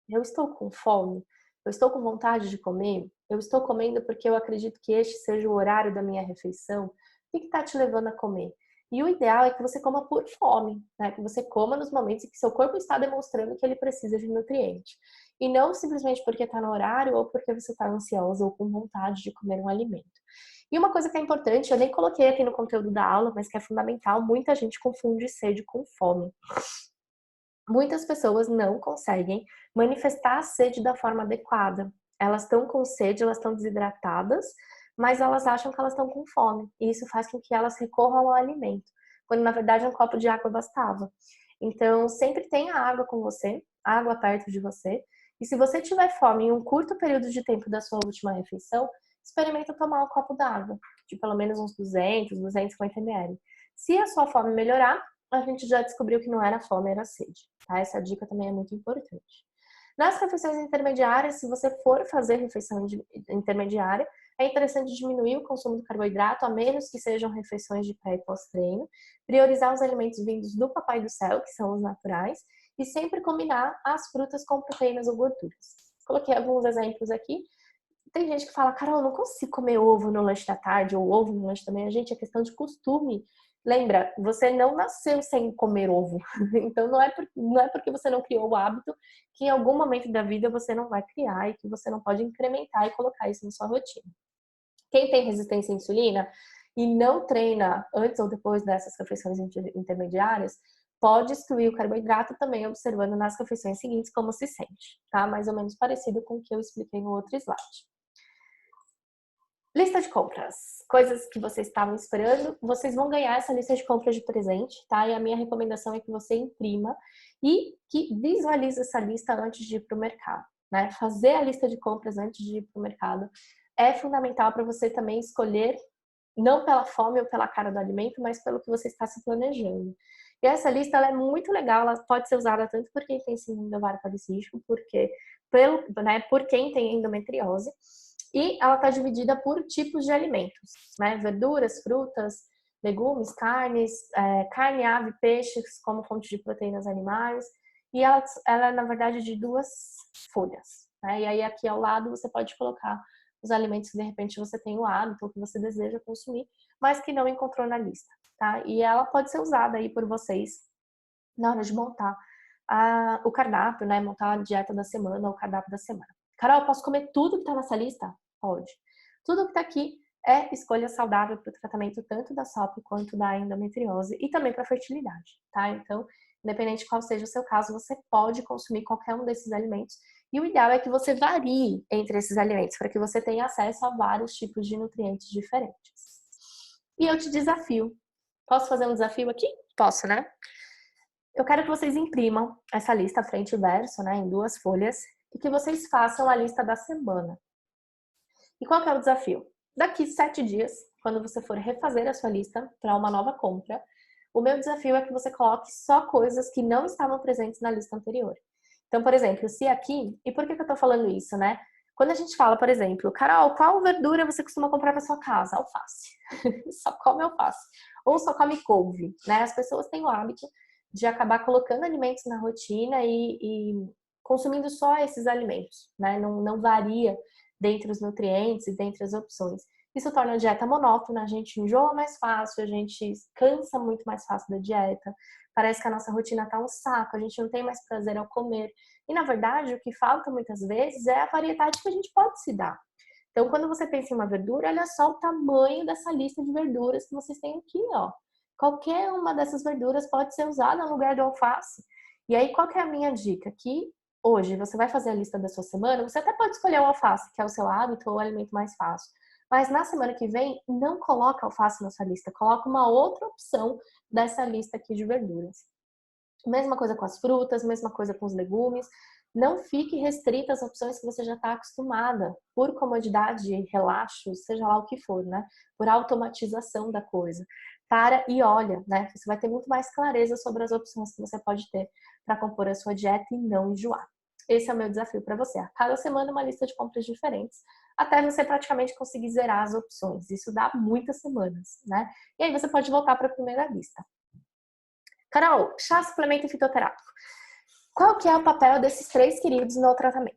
Eu estou com fome? Eu estou com vontade de comer? Eu estou comendo porque eu acredito que este seja o horário da minha refeição? O que está te levando a comer? E o ideal é que você coma por fome, né? Que você coma nos momentos em que seu corpo está demonstrando que ele precisa de nutriente. E não simplesmente porque está no horário ou porque você está ansiosa ou com vontade de comer um alimento. E uma coisa que é importante, eu nem coloquei aqui no conteúdo da aula, mas que é fundamental, muita gente confunde sede com fome. Muitas pessoas não conseguem manifestar a sede da forma adequada. Elas estão com sede, elas estão desidratadas, mas elas acham que elas estão com fome. E isso faz com que elas recorram ao alimento, quando na verdade um copo de água bastava. Então, sempre tenha água com você, água perto de você, E se você tiver fome em um curto período de tempo da sua última refeição, experimenta tomar um copo d'água, de pelo menos uns 200, 250 ml. Se a sua fome melhorar, a gente já descobriu que não era fome, era sede. Tá? Essa dica também é muito importante. Nas refeições intermediárias, se você for fazer refeição intermediária, é interessante diminuir o consumo do carboidrato, a menos que sejam refeições de pré e pós-treino, priorizar os alimentos vindos do Papai do Céu, que são os naturais, e sempre combinar as frutas com proteínas ou gorduras. Coloquei alguns exemplos aqui. Tem gente que fala, Carol, eu não consigo comer ovo no lanche da tarde ou ovo no lanche da manhã. Gente, é questão de costume. Lembra, você não nasceu sem comer ovo. Então, não é porque você não criou o hábito que em algum momento da vida você não vai criar e que você não pode incrementar e colocar isso na sua rotina. Quem tem resistência à insulina e não treina antes ou depois dessas refeições intermediárias, pode excluir o carboidrato também observando nas refeições seguintes como se sente, tá? Mais ou menos parecido com o que eu expliquei no outro slide. Lista de compras, coisas que vocês estavam esperando, vocês vão ganhar essa lista de compras de presente, tá? E a minha recomendação é que você imprima e que visualize essa lista antes de ir para o mercado, né? Fazer a lista de compras antes de ir para o mercado é fundamental para você também escolher, não pela fome ou pela cara do alimento, mas pelo que você está se planejando. E essa lista ela é muito legal, ela pode ser usada tanto por quem tem síndrome do ovário policístico, por quem tem endometriose, e ela está dividida por tipos de alimentos, né? Verduras, frutas, legumes, carnes, carne, ave, peixes como fonte de proteínas animais. E ela é, na verdade, de 2 folhas, né? E aí aqui ao lado você pode colocar os alimentos que de repente você tem o hábito ou que você deseja consumir, mas que não encontrou na lista, tá? E ela pode ser usada aí por vocês na hora de montar o cardápio, né? Montar a dieta da semana ou o cardápio da semana. Carol, eu posso comer tudo que tá nessa lista? Pode. Tudo que tá aqui é escolha saudável para o tratamento tanto da SOP quanto da endometriose e também para fertilidade, tá? Então, independente de qual seja o seu caso, você pode consumir qualquer um desses alimentos. E o ideal é que você varie entre esses alimentos, para que você tenha acesso a vários tipos de nutrientes diferentes. E eu te desafio. Posso fazer um desafio aqui? Posso, né? Eu quero que vocês imprimam essa lista frente e verso, né, em 2 folhas, e que vocês façam a lista da semana. E qual que é o desafio? Daqui 7 dias, quando você for refazer a sua lista para uma nova compra, o meu desafio é que você coloque só coisas que não estavam presentes na lista anterior. Então, por exemplo, se aqui, e por que eu tô falando isso, né? Quando a gente fala, por exemplo, Carol, qual verdura você costuma comprar para sua casa? Alface. Só come alface. Ou só come couve, né? As pessoas têm o hábito de acabar colocando alimentos na rotina e consumindo só esses alimentos, né? Não varia dentre os nutrientes e dentre as opções. Isso torna a dieta monótona, a gente enjoa mais fácil, a gente cansa muito mais fácil da dieta, parece que a nossa rotina tá um saco, a gente não tem mais prazer ao comer. E, na verdade, o que falta muitas vezes é a variedade que a gente pode se dar. Então, quando você pensa em uma verdura, olha só o tamanho dessa lista de verduras que vocês têm aqui, ó. Qualquer uma dessas verduras pode ser usada no lugar do alface. E aí, qual que é a minha dica? Que hoje você vai fazer a lista da sua semana, você até pode escolher o alface, que é o seu hábito ou o alimento mais fácil. Mas na semana que vem, não coloca alface na sua lista, coloca uma outra opção dessa lista aqui de verduras. Mesma coisa com as frutas, mesma coisa com os legumes. Não fique restrita às opções que você já está acostumada, por comodidade, relaxo, seja lá o que for, né? Por automatização da coisa. Para e olha, né? Você vai ter muito mais clareza sobre as opções que você pode ter para compor a sua dieta e não enjoar. Esse é o meu desafio para você. A cada semana uma lista de compras diferentes, até você praticamente conseguir zerar as opções. Isso dá muitas semanas, né? E aí você pode voltar para a primeira lista. Carol, chá, suplemento e fitoterápico. Qual que é o papel desses 3 queridos no tratamento?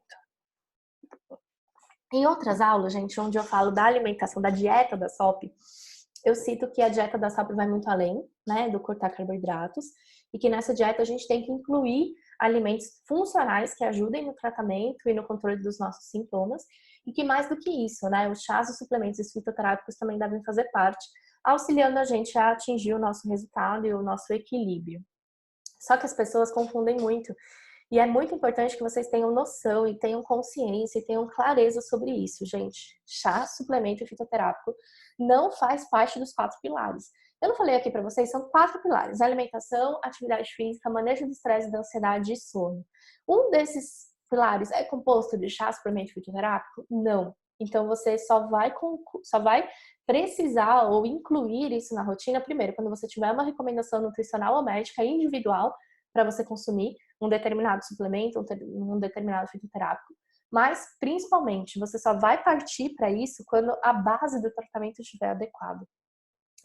Em outras aulas, gente, onde eu falo da alimentação, da dieta da SOP, eu cito que a dieta da SOP vai muito além, né, do cortar carboidratos, e que nessa dieta a gente tem que incluir alimentos funcionais que ajudem no tratamento e no controle dos nossos sintomas, e que mais do que isso, né, os chás, os suplementos e os fitoterápicos também devem fazer parte, auxiliando a gente a atingir o nosso resultado e o nosso equilíbrio. Só que as pessoas confundem muito. E é muito importante que vocês tenham noção e tenham consciência e tenham clareza sobre isso, gente. Chá, suplemento e fitoterápico não faz parte dos 4 pilares. Eu não falei aqui para vocês, são 4 pilares: alimentação, atividade física, manejo do estresse, da ansiedade e sono. Um desses pilares é composto de chá, suplemento fitoterápico? Não. Então você só vai precisar ou incluir isso na rotina primeiro quando você tiver uma recomendação nutricional ou médica individual para você consumir um determinado suplemento, um determinado fitoterápico. Mas, principalmente, você só vai partir para isso quando a base do tratamento estiver adequada.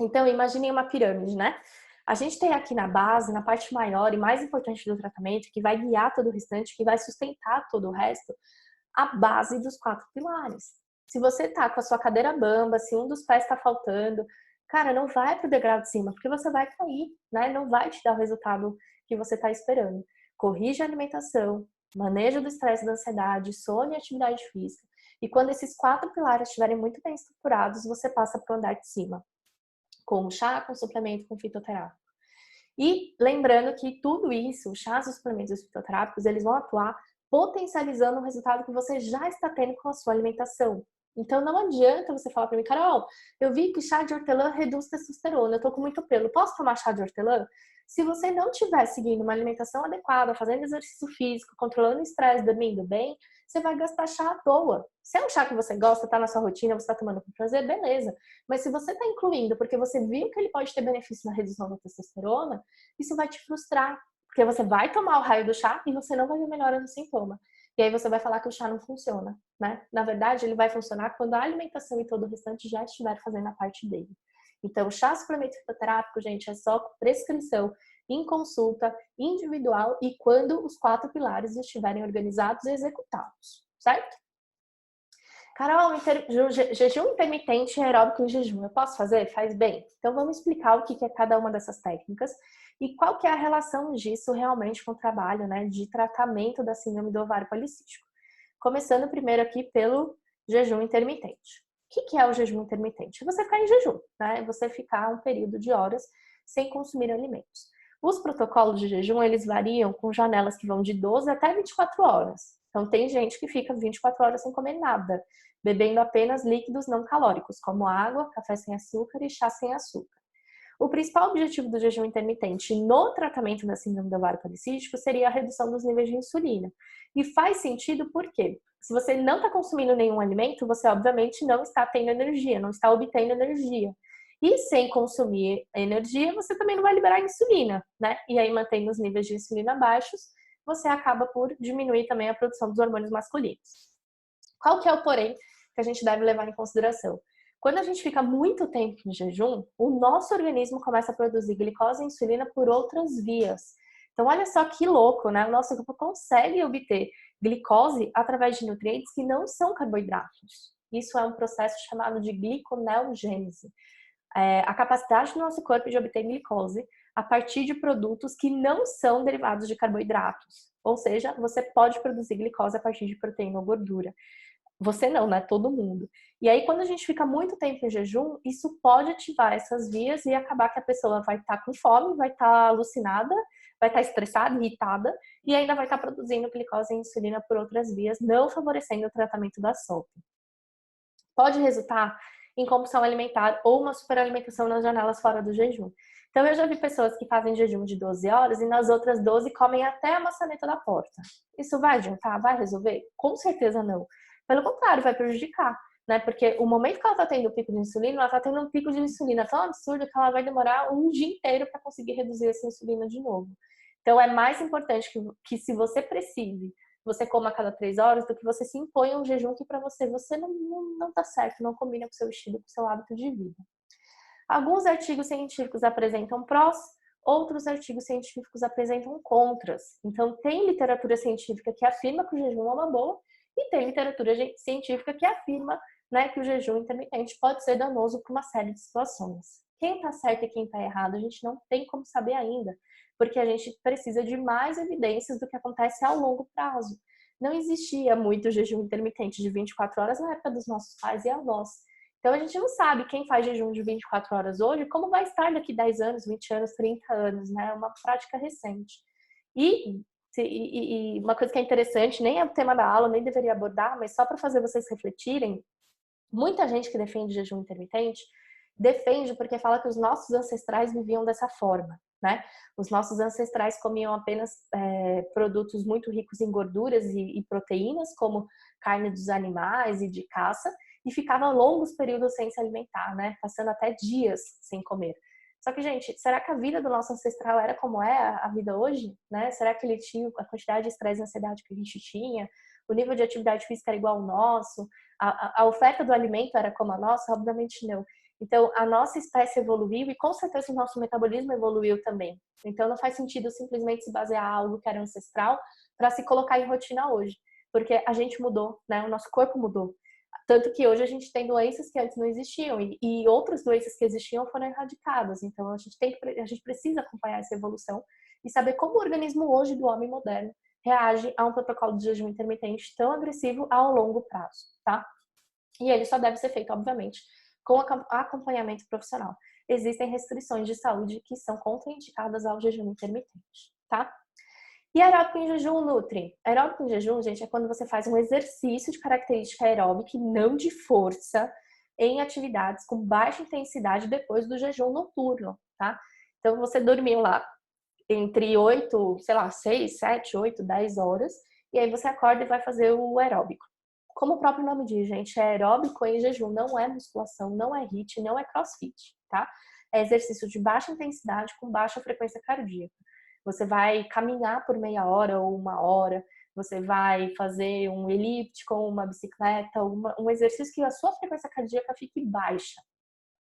Então, imaginem uma pirâmide, né? A gente tem aqui na base, na parte maior e mais importante do tratamento, que vai guiar todo o restante, que vai sustentar todo o resto, a base dos 4 pilares. Se você tá com a sua cadeira bamba, se um dos pés tá faltando, cara, não vai pro degrau de cima, porque você vai cair, né? Não vai te dar o resultado que você tá esperando. Corrige a alimentação, manejo do estresse e da ansiedade, sono e atividade física. E quando esses 4 pilares estiverem muito bem estruturados, você passa pro andar de cima. Com chá, com suplemento, com fitoterápico. E lembrando que tudo isso, chás, os suplementos fitoterápicos, eles vão atuar potencializando o resultado que você já está tendo com a sua alimentação. Então não adianta você falar para mim, Carol, eu vi que chá de hortelã reduz testosterona, eu tô com muito pelo, posso tomar chá de hortelã? Se você não estiver seguindo uma alimentação adequada, fazendo exercício físico, controlando o estresse, dormindo bem, você vai gastar chá à toa. Se é um chá que você gosta, tá na sua rotina, você tá tomando com prazer, beleza. Mas se você tá incluindo porque você viu que ele pode ter benefício na redução da testosterona, isso vai te frustrar. Porque você vai tomar o raio do chá e você não vai ver melhora no sintoma. E aí você vai falar que o chá não funciona, né? Na verdade, ele vai funcionar quando a alimentação e todo o restante já estiver fazendo a parte dele. Então, chá suplemento fitoterápico, gente, é só prescrição em consulta individual e quando os 4 pilares estiverem organizados e executados, certo? Carol, jejum intermitente e aeróbico em jejum, eu posso fazer? Faz bem? Então vamos explicar o que é cada uma dessas técnicas e qual que é a relação disso realmente com o trabalho, né, de tratamento da síndrome do ovário policístico. Começando primeiro aqui pelo jejum intermitente. O que é o jejum intermitente? Você ficar em jejum, né? Você ficar um período de horas sem consumir alimentos. Os protocolos de jejum, eles variam com janelas que vão de 12 até 24 horas. Então, tem gente que fica 24 horas sem comer nada, bebendo apenas líquidos não calóricos, como água, café sem açúcar e chá sem açúcar. O principal objetivo do jejum intermitente no tratamento da síndrome do ovário policístico seria a redução dos níveis de insulina. E faz sentido porque, se você não está consumindo nenhum alimento, você obviamente não está tendo energia, não está obtendo energia. E sem consumir energia, você também não vai liberar insulina, né? E aí, mantendo os níveis de insulina baixos, você acaba por diminuir também a produção dos hormônios masculinos. Qual que é o porém que a gente deve levar em consideração? Quando a gente fica muito tempo em jejum, o nosso organismo começa a produzir glicose e insulina por outras vias. Então, olha só que louco, né? O nosso corpo consegue obter glicose através de nutrientes que não são carboidratos. Isso é um processo chamado de gliconeogênese. A capacidade do nosso corpo de obter glicose a partir de produtos que não são derivados de carboidratos. Ou seja, você pode produzir glicose a partir de proteína ou gordura. Você não, né? Todo mundo. E aí, quando a gente fica muito tempo em jejum, isso pode ativar essas vias e acabar que a pessoa vai estar com fome, vai estar alucinada, vai estar estressada, irritada e ainda vai estar produzindo glicose e insulina por outras vias, não favorecendo o tratamento da SOP. Pode resultar em compulsão alimentar ou uma superalimentação nas janelas fora do jejum. Então, eu já vi pessoas que fazem jejum de 12 horas e nas outras 12 comem até a maçaneta da porta. Isso vai adiantar? Vai resolver? Com certeza não. Pelo contrário, vai prejudicar, né? Porque o momento que ela está tendo o pico de insulina, ela está tendo um pico de insulina tão absurdo que ela vai demorar um dia inteiro para conseguir reduzir essa insulina de novo. Então, é mais importante que se você precise, você coma a cada 3 horas, do que você se impõe um jejum que para você não tá certo, não combina com o seu estilo, com o seu hábito de vida. Alguns artigos científicos apresentam prós, outros artigos científicos apresentam contras. Então, tem literatura científica que afirma que o jejum é uma boa e tem literatura científica que afirma, né, que o jejum intermitente pode ser danoso para uma série de situações. Quem está certo e quem está errado, a gente não tem como saber ainda, porque a gente precisa de mais evidências do que acontece ao longo prazo. Não existia muito jejum intermitente de 24 horas na época dos nossos pais e avós. Então a gente não sabe quem faz jejum de 24 horas hoje, como vai estar daqui 10 anos, 20 anos, 30 anos, né? É uma prática recente. E uma coisa que é interessante, nem é o tema da aula, nem deveria abordar, mas só para fazer vocês refletirem, muita gente que defende jejum intermitente defende porque fala que os nossos ancestrais viviam dessa forma. né? Os nossos ancestrais comiam apenas produtos muito ricos em gorduras e proteínas, como carne dos animais e de caça, e ficavam longos períodos sem se alimentar, né? Passando até dias sem comer. Só que, gente, será que a vida do nosso ancestral era como é a vida hoje, né? Será que ele tinha a quantidade de estresse e ansiedade que a gente tinha? O nível de atividade física era igual ao nosso? A oferta do alimento era como a nossa? Obviamente não. Então, a nossa espécie evoluiu e com certeza o nosso metabolismo evoluiu também. Então, não faz sentido simplesmente se basear em algo que era ancestral para se colocar em rotina hoje, porque a gente mudou, né? O nosso corpo mudou. Tanto que hoje a gente tem doenças que antes não existiam e outras doenças que existiam foram erradicadas. Então, a gente precisa acompanhar essa evolução e saber como o organismo hoje do homem moderno reage a um protocolo de jejum intermitente tão agressivo ao longo prazo, tá? E ele só deve ser feito, obviamente, com acompanhamento profissional. Existem restrições de saúde que são contraindicadas ao jejum intermitente, tá? E aeróbico em jejum, Nutri? Aeróbico em jejum, gente, é quando você faz um exercício de característica aeróbica e não de força em atividades com baixa intensidade depois do jejum noturno, tá? Então, você dormiu lá entre 8, sei lá, 6, 7, 8, 10 horas, e aí você acorda e vai fazer o aeróbico. Como o próprio nome diz, gente, é aeróbico em jejum, não é musculação, não é HIIT, não é crossfit, tá? É exercício de baixa intensidade com baixa frequência cardíaca. Você vai caminhar por meia hora ou uma hora, você vai fazer um elíptico, uma bicicleta, um exercício que a sua frequência cardíaca fique baixa.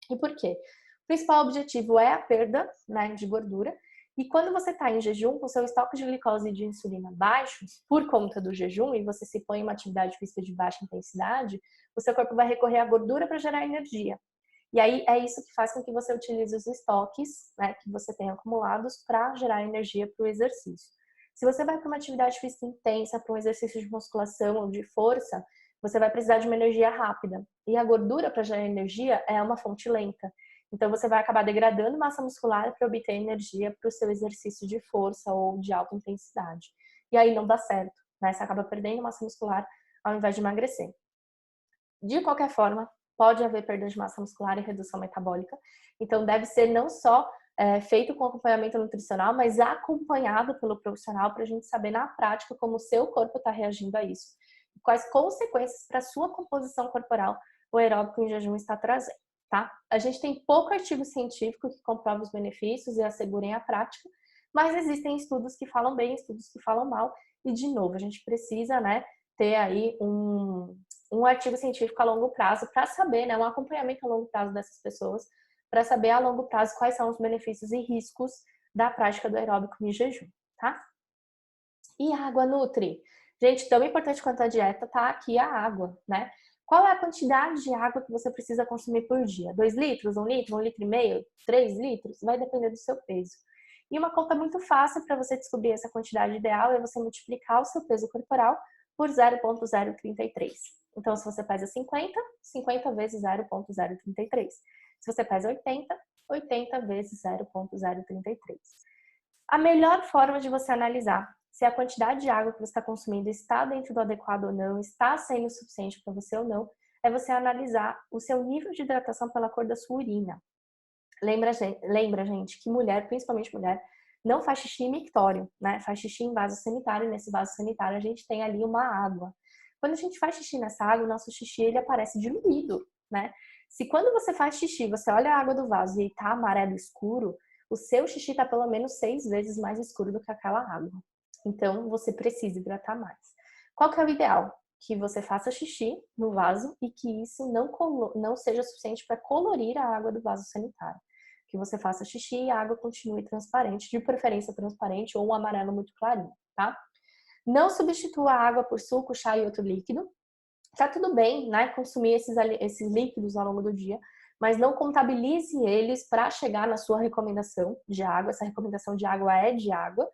E por quê? O principal objetivo é a perda, né, de gordura. E quando você está em jejum, com seu estoque de glicose e de insulina baixos, por conta do jejum, e você se põe em uma atividade física de baixa intensidade, o seu corpo vai recorrer à gordura para gerar energia. E aí é isso que faz com que você utilize os estoques, né, que você tem acumulados para gerar energia para o exercício. Se você vai para uma atividade física intensa, para um exercício de musculação ou de força, você vai precisar de uma energia rápida. E a gordura para gerar energia é uma fonte lenta. Então você vai acabar degradando massa muscular para obter energia para o seu exercício de força ou de alta intensidade. E aí não dá certo, né? Você acaba perdendo massa muscular ao invés de emagrecer. De qualquer forma, pode haver perda de massa muscular e redução metabólica. Então, deve ser não só feito com acompanhamento nutricional, mas acompanhado pelo profissional para a gente saber na prática como o seu corpo está reagindo a isso. E quais consequências para a sua composição corporal o aeróbico em jejum está trazendo, tá? A gente tem pouco artigo científico que comprova os benefícios e assegurem a prática, mas existem estudos que falam bem, estudos que falam mal, e de novo, a gente precisa, né, ter aí um artigo científico a longo prazo para saber, né, um acompanhamento a longo prazo dessas pessoas, para saber a longo prazo quais são os benefícios e riscos da prática do aeróbico em jejum, tá? E água, Nutri? Gente, tão importante quanto a dieta tá aqui a água, né? Qual é a quantidade de água que você precisa consumir por dia? 2 litros, 1 litro, 1 litro e meio, 3 litros? Vai depender do seu peso. E uma conta muito fácil para você descobrir essa quantidade ideal é você multiplicar o seu peso corporal por 0,033. Então, se você pesa 50, 50 vezes 0,033. Se você pesa 80, 80 vezes 0,033. A melhor forma de você analisar se a quantidade de água que você está consumindo está dentro do adequado ou não, está sendo suficiente para você ou não, é você analisar o seu nível de hidratação pela cor da sua urina. Lembra, gente, que mulher, principalmente mulher, não faz xixi em mictório, né? Faz xixi em vaso sanitário, e nesse vaso sanitário a gente tem ali uma água. Quando a gente faz xixi nessa água, o nosso xixi ele aparece diluído, né? Se quando você faz xixi, você olha a água do vaso e tá amarelo escuro, o seu xixi tá pelo menos 6 vezes mais escuro do que aquela água. Então, você precisa hidratar mais. Qual que é o ideal? Que você faça xixi no vaso e que isso não seja suficiente para colorir a água do vaso sanitário. Que você faça xixi e a água continue transparente, de preferência transparente ou um amarelo muito clarinho, tá? Não substitua a água por suco, chá e outro líquido. Tá tudo bem, né, consumir esses líquidos ao longo do dia, mas não contabilize eles para chegar na sua recomendação de água. Essa recomendação de água é de água.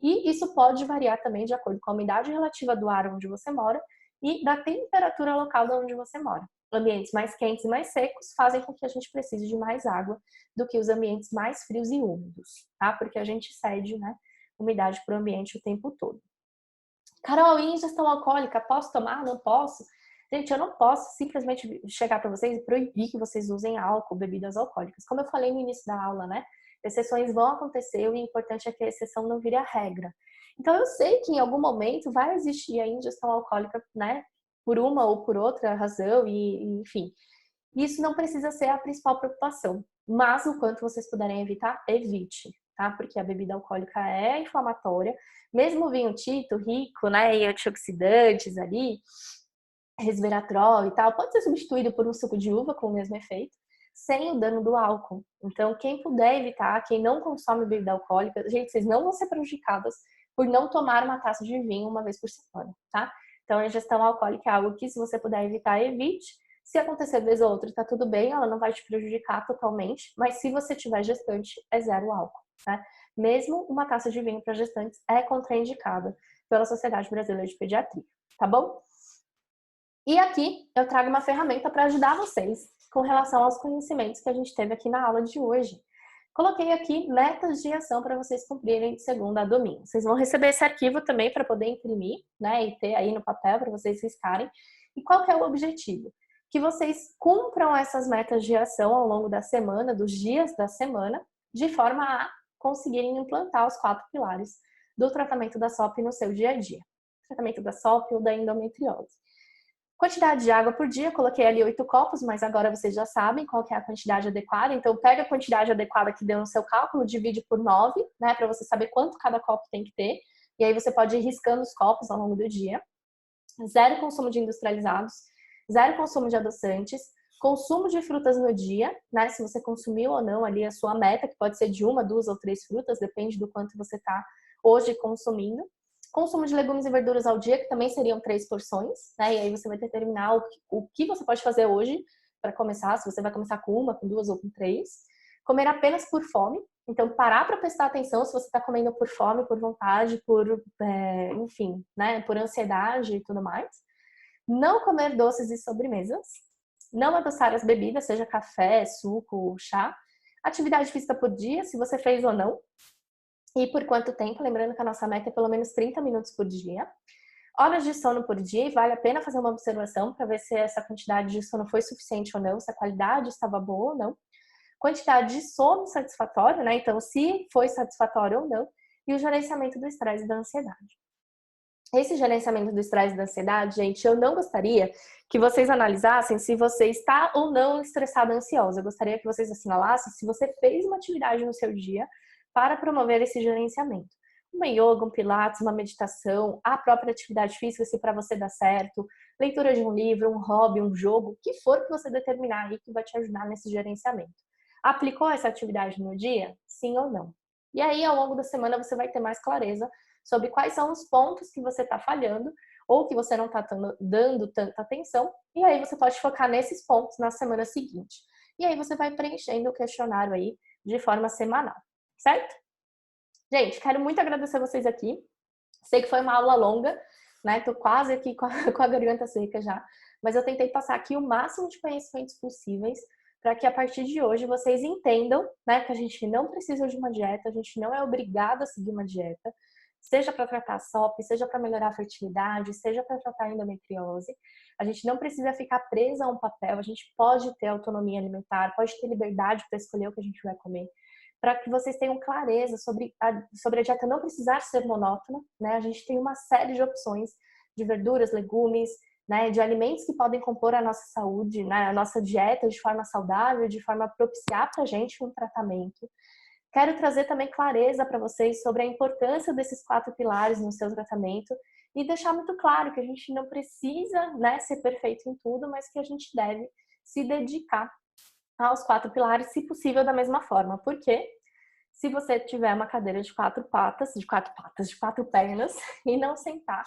E isso pode variar também de acordo com a umidade relativa do ar onde você mora e da temperatura local de onde você mora. Ambientes mais quentes e mais secos fazem com que a gente precise de mais água do que os ambientes mais frios e úmidos, tá? Porque a gente cede, né, umidade para o ambiente o tempo todo. Carol, e ingestão alcoólica? Posso tomar? Não posso? Gente, eu não posso simplesmente chegar para vocês e proibir que vocês usem álcool, bebidas alcoólicas. Como eu falei no início da aula, né? Exceções vão acontecer, o importante é que a exceção não vire a regra. Então, eu sei que em algum momento vai existir a ingestão alcoólica, né? Por uma ou por outra razão, enfim. Isso não precisa ser a principal preocupação, mas o quanto vocês puderem evitar, evite, tá? Porque a bebida alcoólica é inflamatória, mesmo o vinho tinto, rico, né, em antioxidantes ali, resveratrol e tal, pode ser substituído por um suco de uva com o mesmo efeito, sem o dano do álcool. Então, quem puder evitar, quem não consome bebida alcoólica, gente, vocês não vão ser prejudicadas por não tomar uma taça de vinho uma vez por semana, tá? Então, a ingestão alcoólica é algo que, se você puder evitar, evite. Se acontecer vez ou outra, tá tudo bem, ela não vai te prejudicar totalmente, mas se você tiver gestante, é zero álcool, tá? Mesmo uma taça de vinho para gestantes é contraindicada pela Sociedade Brasileira de Pediatria, tá bom? E aqui eu trago uma ferramenta para ajudar vocês com relação aos conhecimentos que a gente teve aqui na aula de hoje. Coloquei aqui metas de ação para vocês cumprirem de segunda a domingo. Vocês vão receber esse arquivo também para poder imprimir, né, e ter aí no papel para vocês riscarem. E qual que é o objetivo? Que vocês cumpram essas metas de ação ao longo da semana, dos dias da semana, de forma a conseguirem implantar os 4 pilares do tratamento da SOP no seu dia a dia. Tratamento da SOP ou da endometriose. Quantidade de água por dia, coloquei ali 8 copos, mas agora vocês já sabem qual que é a quantidade adequada. Então, pega a quantidade adequada que deu no seu cálculo, divide por 9, né, para você saber quanto cada copo tem que ter. E aí você pode ir riscando os copos ao longo do dia. Zero consumo de industrializados, zero consumo de adoçantes, consumo de frutas no dia, né, se você consumiu ou não ali a sua meta, que pode ser de 1, 2 ou 3 frutas, depende do quanto você está hoje consumindo. Consumo de legumes e verduras ao dia, que também seriam 3 porções, né? E aí você vai determinar o que você pode fazer hoje para começar, se você vai começar com 1, com 2 ou com 3. Comer apenas por fome, então parar para prestar atenção se você está comendo por fome, por vontade, enfim, né? Por ansiedade e tudo mais. Não comer doces e sobremesas. Não adoçar as bebidas, seja café, suco, chá. Atividade física por dia, se você fez ou não. E por quanto tempo? Lembrando que a nossa meta é pelo menos 30 minutos por dia. Horas de sono por dia, e vale a pena fazer uma observação para ver se essa quantidade de sono foi suficiente ou não, se a qualidade estava boa ou não. Quantidade de sono satisfatório, né? Então, se foi satisfatório ou não. E o gerenciamento do estresse e da ansiedade. Esse gerenciamento do estresse e da ansiedade, gente, eu não gostaria que vocês analisassem se você está ou não estressada, ansiosa. Eu gostaria que vocês assinalassem se você fez uma atividade no seu dia para promover esse gerenciamento. Uma yoga, um pilates, uma meditação, a própria atividade física, se para você dá certo, leitura de um livro, um hobby, um jogo, o que for que você determinar aí que vai te ajudar nesse gerenciamento. Aplicou essa atividade no dia? Sim ou não? E aí, ao longo da semana, você vai ter mais clareza sobre quais são os pontos que você está falhando ou que você não está dando tanta atenção. E aí você pode focar nesses pontos na semana seguinte. E aí você vai preenchendo o questionário aí de forma semanal, certo? Gente, quero muito agradecer vocês aqui. Sei que foi uma aula longa, né? Tô quase aqui com a garganta seca já. Mas eu tentei passar aqui o máximo de conhecimentos possíveis para que a partir de hoje vocês entendam, né, que a gente não precisa de uma dieta, a gente não é obrigado a seguir uma dieta, seja para tratar a SOP, seja para melhorar a fertilidade, seja para tratar a endometriose. A gente não precisa ficar presa a um papel, a gente pode ter autonomia alimentar, pode ter liberdade para escolher o que a gente vai comer, para que vocês tenham clareza sobre a dieta não precisar ser monótona, né? A gente tem uma série de opções de verduras, legumes, né, de alimentos que podem compor a nossa saúde, né, a nossa dieta de forma saudável, de forma a propiciar para a gente um tratamento. Quero trazer também clareza para vocês sobre a importância desses 4 pilares no seu tratamento e deixar muito claro que a gente não precisa, né, ser perfeito em tudo, mas que a gente deve se dedicar aos 4 pilares, se possível, da mesma forma. Porque se você tiver uma cadeira de 4 patas, de 4 pernas, e não sentar,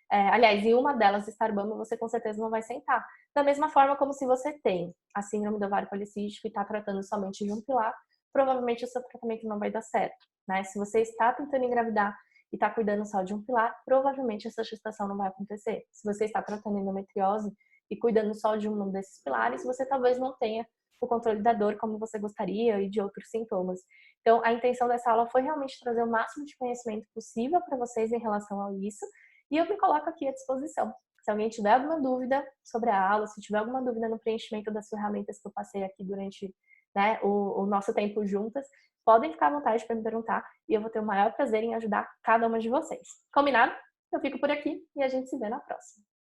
aliás, em uma delas estar bamba, você com certeza não vai sentar. Da mesma forma como se você tem a síndrome do ovário policístico e está tratando somente de um pilar, provavelmente o seu tratamento não vai dar certo, né? Se você está tentando engravidar e está cuidando só de um pilar, provavelmente essa gestação não vai acontecer. Se você está tratando endometriose e cuidando só de um desses pilares, você talvez não tenha o controle da dor como você gostaria e de outros sintomas. Então, a intenção dessa aula foi realmente trazer o máximo de conhecimento possível para vocês em relação a isso, e eu me coloco aqui à disposição. Se alguém tiver alguma dúvida sobre a aula, se tiver alguma dúvida no preenchimento das ferramentas que eu passei aqui durante né, o nosso tempo juntas, podem ficar à vontade para me perguntar e eu vou ter o maior prazer em ajudar cada uma de vocês. Combinado? Eu fico por aqui e a gente se vê na próxima.